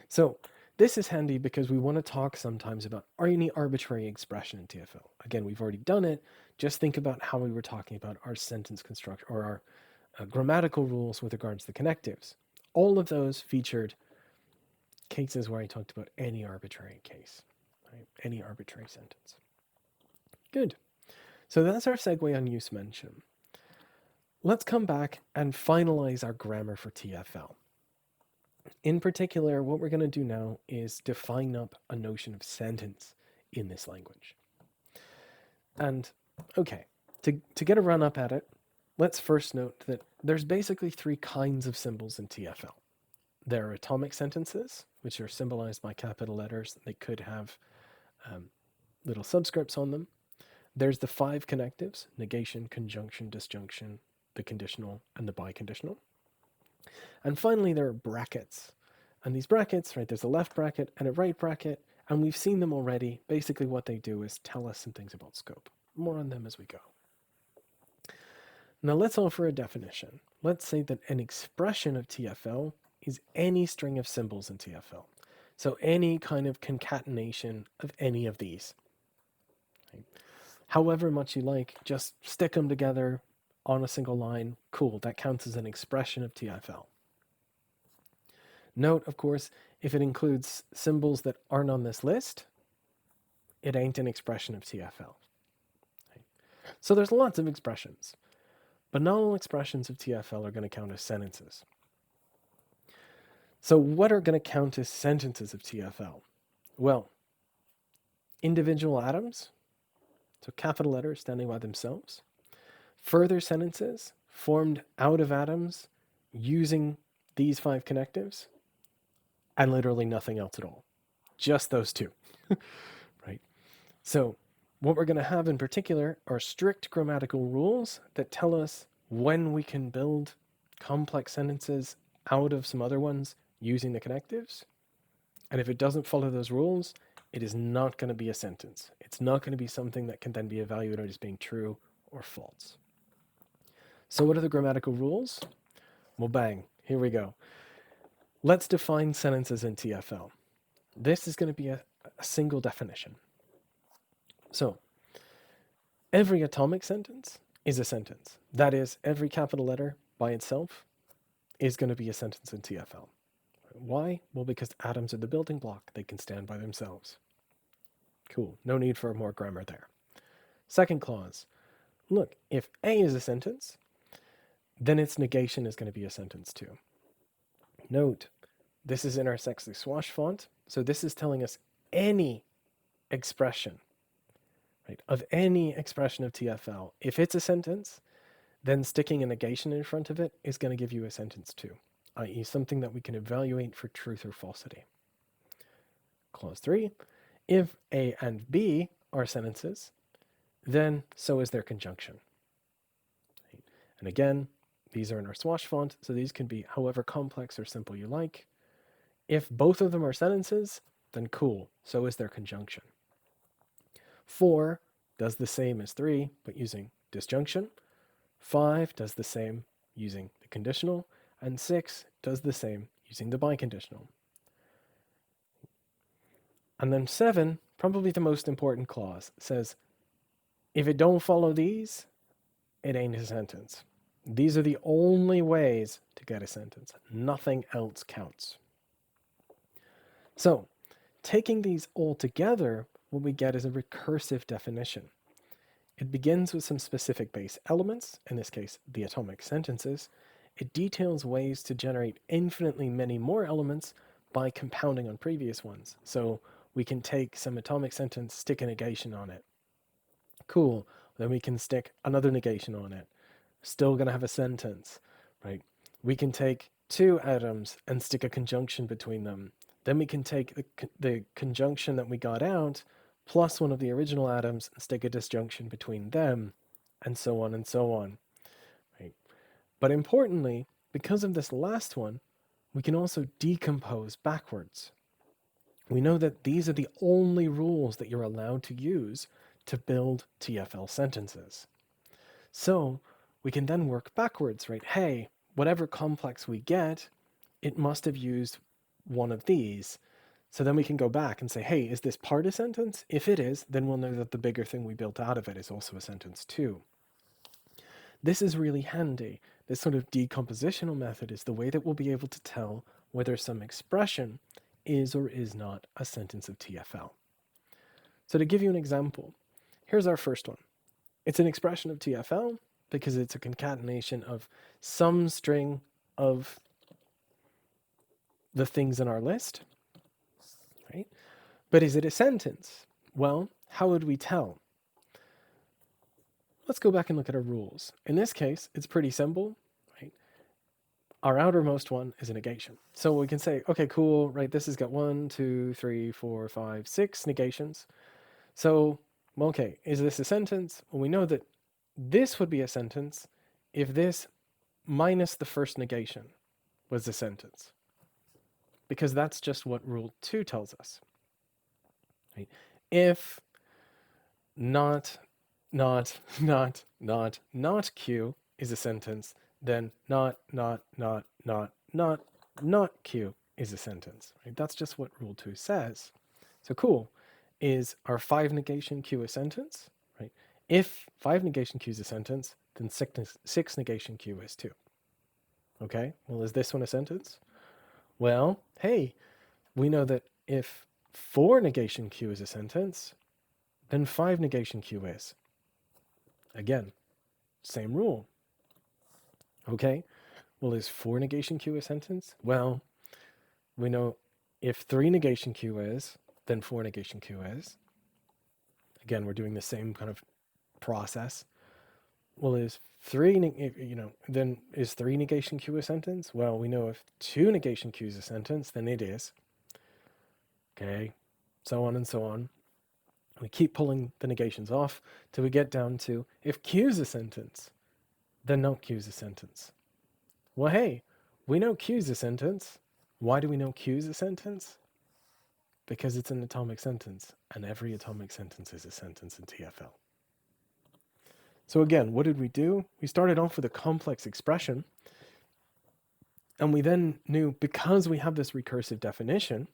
So this is handy because we want to talk sometimes about any arbitrary expression in TFL. Again, we've already done it. Just think about how we were talking about our sentence construction or our grammatical rules with regards to the connectives. All of those featured cases where I talked about any arbitrary case, right? Any arbitrary sentence. Good. So that's our segue on use mention. Let's come back and finalize our grammar for TFL. In particular, what we're going to do now is define up a notion of sentence in this language. And okay, to get a run up at it, let's first note that there's basically three kinds of symbols in TFL. There are atomic sentences, which are symbolized by capital letters. They could have little subscripts on them. There's the five connectives: negation, conjunction, disjunction, the conditional, and the biconditional. And finally, there are brackets. And these brackets, right, there's a left bracket and a right bracket, and we've seen them already. Basically, what they do is tell us some things about scope. More on them as we go. Now let's offer a definition. Let's say that an expression of TFL is any string of symbols in TFL. So any kind of concatenation of any of these. Right? However much you like, just stick them together on a single line. Cool, that counts as an expression of TFL. Note, of course, if it includes symbols that aren't on this list, it ain't an expression of TFL. Right? So there's lots of expressions, but not all expressions of TFL are going to count as sentences. So what are going to count as sentences of TFL? Well, individual atoms, so capital letters standing by themselves. Further sentences formed out of atoms using these 5 connectives, and literally nothing else at all. Just those 2, right? So what we're going to have in particular are strict grammatical rules that tell us when we can build complex sentences out of some other ones using the connectives. And if it doesn't follow those rules, it is not going to be a sentence. It's not going to be something that can then be evaluated as being true or false. So what are the grammatical rules? Well, bang, here we go. Let's define sentences in TFL. This is going to be a single definition. So every atomic sentence is a sentence. That is, every capital letter by itself is going to be a sentence in TFL. Why? Well, because atoms are the building block. They can stand by themselves. Cool. No need for more grammar there. Second clause. Look, if A is a sentence, then its negation is going to be a sentence too. Note, this is in our sexy swash font. So this is telling us any expression, right, of any expression of TFL. If it's a sentence, then sticking a negation in front of it is going to give you a sentence too, i.e. something that we can evaluate for truth or falsity. Clause 3, if A and B are sentences, then so is their conjunction. And again, these are in our swash font, so these can be however complex or simple you like. If both of them are sentences, then cool, so is their conjunction. 4 does the same as 3, but using disjunction. 5 does the same using the conditional, and 6 does the same using the biconditional. And then 7, probably the most important clause, says, if it don't follow these, it ain't a sentence. These are the only ways to get a sentence. Nothing else counts. So, taking these all together, what we get is a recursive definition. It begins with some specific base elements, in this case, the atomic sentences. It details ways to generate infinitely many more elements by compounding on previous ones. So we can take some atomic sentence, stick a negation on it. Cool. Then we can stick another negation on it. Still going to have a sentence, right? We can take 2 atoms and stick a conjunction between them. Then we can take the conjunction that we got out plus one of the original atoms and stick a disjunction between them, and so on and so on. Right? But importantly, because of this last one, we can also decompose backwards. We know that these are the only rules that you're allowed to use to build TFL sentences. So we can then work backwards, right? Hey, whatever complex we get, it must have used one of these. So then we can go back and say, hey, is this part a sentence? If it is, then we'll know that the bigger thing we built out of it is also a sentence too. This is really handy. This sort of decompositional method is the way that we'll be able to tell whether some expression is or is not a sentence of TFL. So to give you an example, here's our first one. It's an expression of TFL because it's a concatenation of some string of the things in our list, right? But is it a sentence? Well, how would we tell? Let's go back and look at our rules. In this case, it's pretty simple, right? Our outermost one is a negation. So we can say, okay, cool, right? This has got 1, 2, 3, 4, 5, 6 negations. So, okay, is this a sentence? Well, we know that this would be a sentence if this minus the first negation was a sentence, because that's just what rule 2 tells us. Right? If not Q is a sentence, then not Q is a sentence. Right? That's just what rule 2 says. So cool. Is our 5 negation Q a sentence? Right? If 5 negation Q is a sentence, then 6 negation Q is too. Okay, well, is this one a sentence? Well, hey, we know that if 4 negation Q is a sentence, then 5 negation Q is. Again, same rule. Okay, well, is 4 negation Q a sentence? Well, we know if 3 negation Q is, then 4 negation Q is. Again, we're doing the same kind of process. Well, is 3, then is 3 negation Q a sentence? Well, we know if 2 negation Q is a sentence, then it is. Okay, so on and so on. We keep pulling the negations off till we get down to if Q is a sentence, then not Q is a sentence. Well, hey, we know Q is a sentence. Why do we know Q is a sentence? Because it's an atomic sentence, and every atomic sentence is a sentence in TFL. So again, what did we do? We started off with a complex expression, and we then knew, because we have this recursive definition,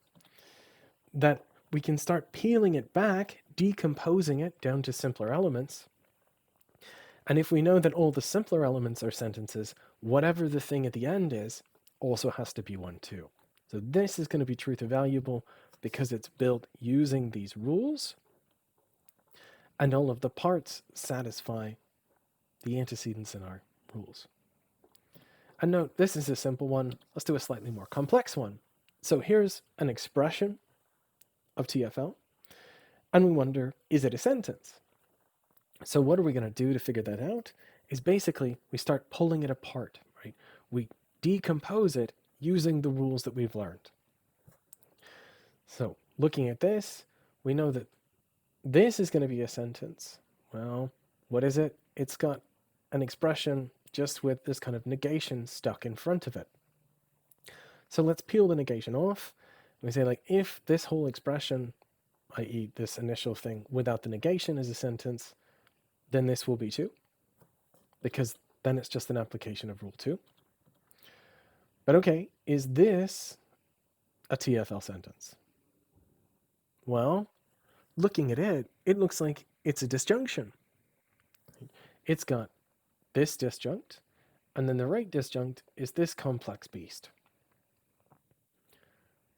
that we can start peeling it back, decomposing it down to simpler elements. And if we know that all the simpler elements are sentences, whatever the thing at the end is also has to be one too. So this is going to be truth or valuable because it's built using these rules, and all of the parts satisfy the antecedents in our rules. And note, this is a simple one. Let's do a slightly more complex one. So here's an expression of TFL, and we wonder, is it a sentence? So what are we going to do to figure that out? Is basically we start pulling it apart, right? We decompose it using the rules that we've learned. So looking at this, we know that this is going to be a sentence. Well, what is it? It's got an expression just with this kind of negation stuck in front of it. So let's peel the negation off. We say, like, if this whole expression, i.e. this initial thing without the negation is a sentence, then this will be too, because then it's just an application of rule 2. But okay, is this a TFL sentence? Well, looking at it, it looks like it's a disjunction. It's got this disjunct, and then the right disjunct is this complex beast.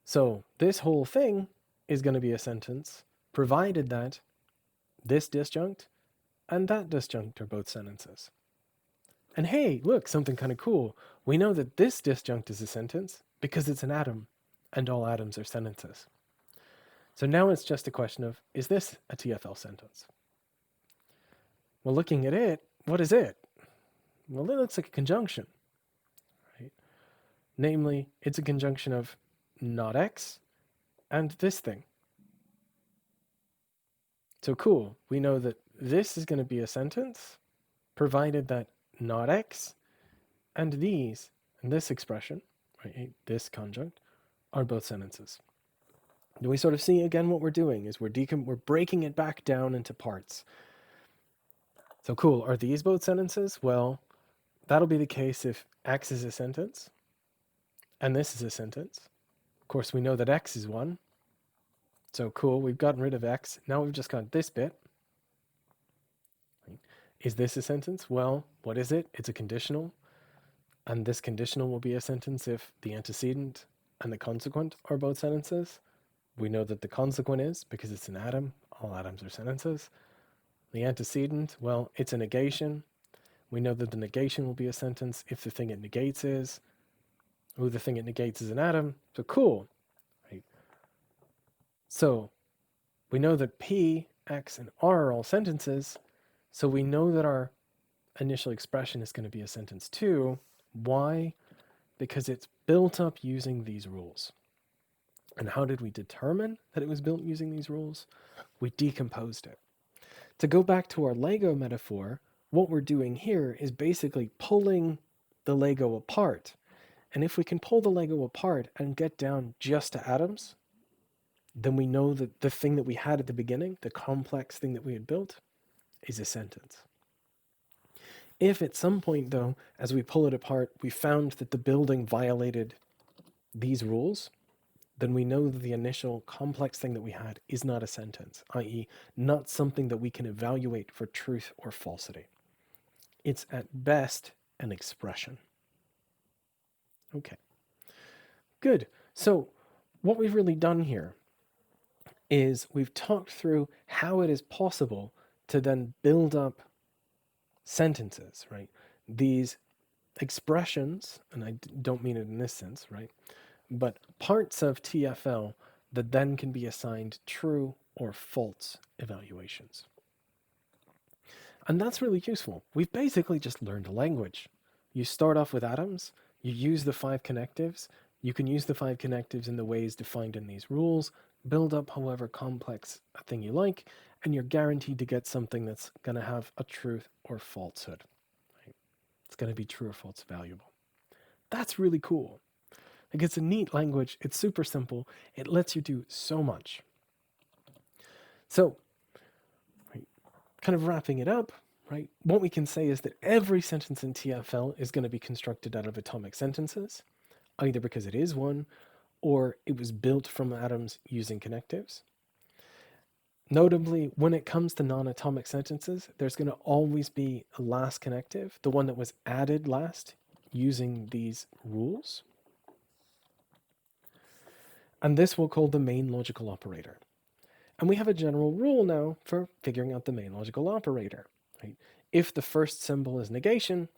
So this whole thing is going to be a sentence, provided that this disjunct and that disjunct are both sentences. And hey, look, something kind of cool. We know that this disjunct is a sentence because it's an atom, and all atoms are sentences. So now it's just a question of, is this a TFL sentence? Well, looking at it, what is it? Well, it looks like a conjunction, right? Namely, it's a conjunction of not X and this thing. So cool, we know that this is going to be a sentence, provided that not X and these, and this expression, right, this conjunct, are both sentences. Do we sort of see again what we're doing is we're breaking it back down into parts. So cool, are these both sentences? Well, that'll be the case if X is a sentence and this is a sentence. Of course, we know that X is one. So cool, we've gotten rid of X. Now we've just got this bit. Is this a sentence? Well, what is it? It's a conditional. And this conditional will be a sentence if the antecedent and the consequent are both sentences. We know that the consequent is because it's an atom. All atoms are sentences. The antecedent, well, it's a negation. We know that the negation will be a sentence if the thing it negates is. Oh, the thing it negates is an atom. So cool. Right? So we know that P, X, and R are all sentences. So we know that our initial expression is going to be a sentence too. Why? Because it's built up using these rules. And how did we determine that it was built using these rules? We decomposed it. To go back to our Lego metaphor, what we're doing here is basically pulling the Lego apart. And if we can pull the Lego apart and get down just to atoms, then we know that the thing that we had at the beginning, the complex thing that we had built, is a sentence. If at some point, though, as we pull it apart, we found that the building violated these rules, then we know that the initial complex thing that we had is not a sentence, i.e., not something that we can evaluate for truth or falsity. It's at best an expression. Okay, good. So, what we've really done here is we've talked through how it is possible to then build up sentences, right? These expressions, and I don't mean it in this sense, right? But parts of TFL that then can be assigned true or false evaluations. And that's really useful. We've basically just learned a language. You start off with atoms, you use the 5 connectives, you can use the 5 connectives in the ways defined in these rules, build up however complex a thing you like, and you're guaranteed to get something that's going to have a truth or falsehood. Right? It's going to be true or false valuable. That's really cool. Like, it's a neat language. It's super simple. It lets you do so much. So, right, kind of wrapping it up, right? What we can say is that every sentence in TFL is going to be constructed out of atomic sentences, either because it is one or it was built from atoms using connectives. Notably, when it comes to non-atomic sentences, there's going to always be a last connective, the one that was added last using these rules. And this we'll call the main logical operator. And we have a general rule now for figuring out the main logical operator. Right? If the first symbol is negation,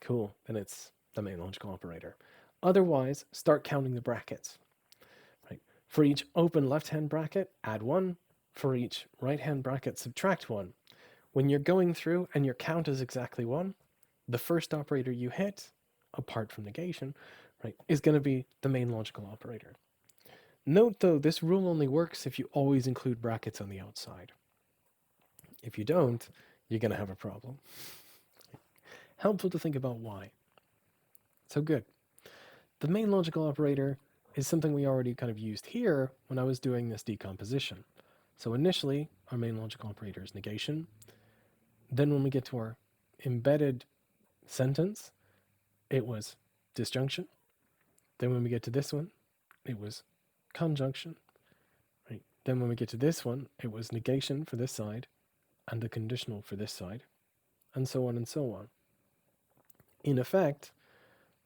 cool, then it's the main logical operator. Otherwise, start counting the brackets. Right? For each open left-hand bracket, add 1. For each right-hand bracket, subtract 1. When you're going through and your count is exactly 1, the first operator you hit, apart from negation, right, is going to be the main logical operator. Note, though, this rule only works if you always include brackets on the outside. If you don't, you're going to have a problem. Helpful to think about why. So good. The main logical operator is something we already kind of used here when I was doing this decomposition. So initially, our main logical operator is negation. Then when we get to our embedded sentence, it was disjunction. Then when we get to this one, it was conjunction. Right? Then when we get to this one, it was negation for this side and the conditional for this side, and so on and so on. In effect,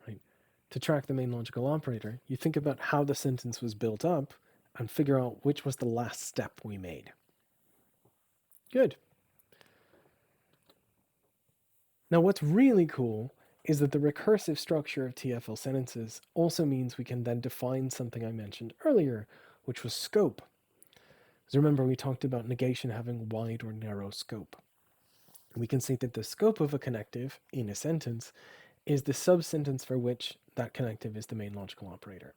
right, to track the main logical operator, you think about how the sentence was built up and figure out which was the last step we made. Good. Now, what's really cool is that the recursive structure of TFL sentences also means we can then define something I mentioned earlier, which was scope. Because remember, we talked about negation having wide or narrow scope. We can say that the scope of a connective in a sentence is the subsentence for which that connective is the main logical operator.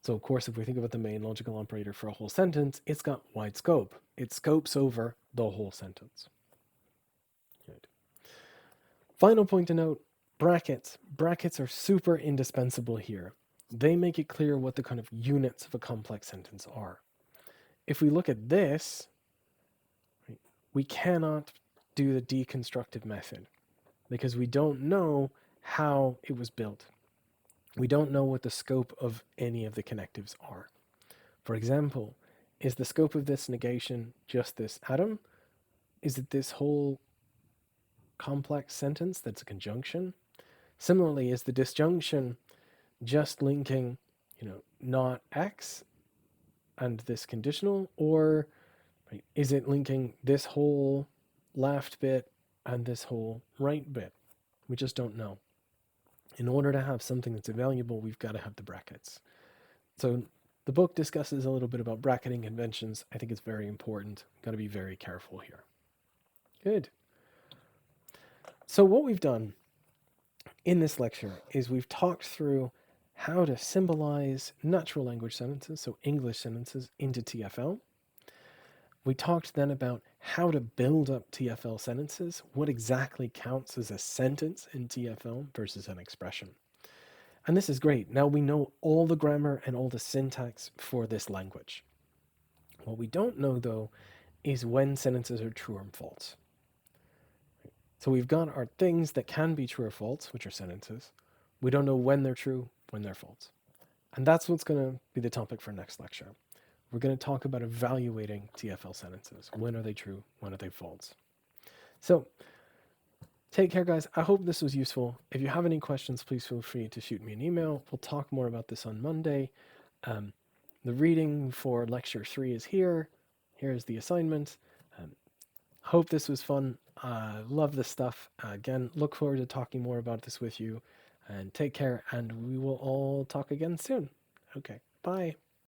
So, of course, if we think about the main logical operator for a whole sentence, it's got wide scope. It scopes over the whole sentence. Good. Final point to note, brackets. Brackets are super indispensable here. They make it clear what the kind of units of a complex sentence are. If we look at this, we cannot do the deconstructive method because we don't know how it was built. We don't know what the scope of any of the connectives are. For example, is the scope of this negation just this atom? Is it this whole complex sentence that's a conjunction? Similarly, is the disjunction just linking, not X and this conditional, or right, is it linking this whole left bit and this whole right bit? We just don't know. In order to have something that's valuable, we've got to have the brackets. So the book discusses a little bit about bracketing conventions. I think it's very important. Got to be very careful here. Good. So what we've done in this lecture is we've talked through how to symbolize natural language sentences, so English sentences, into TFL. We talked then about how to build up TFL sentences, what exactly counts as a sentence in TFL versus an expression. And this is great. Now we know all the grammar and all the syntax for this language. What we don't know, though, is when sentences are true or false. So we've got our things that can be true or false, which are sentences. We don't know when they're true, when they're false. And that's what's going to be the topic for next lecture. We're going to talk about evaluating TFL sentences. When are they true? When are they false? So take care, guys. I hope this was useful. If you have any questions, please feel free to shoot me an email. We'll talk more about this on Monday. The reading for lecture 3 is here. Here's the assignment. Hope this was fun. Love this stuff. Again, look forward to talking more about this with you. And take care, and we will all talk again soon. Okay, bye.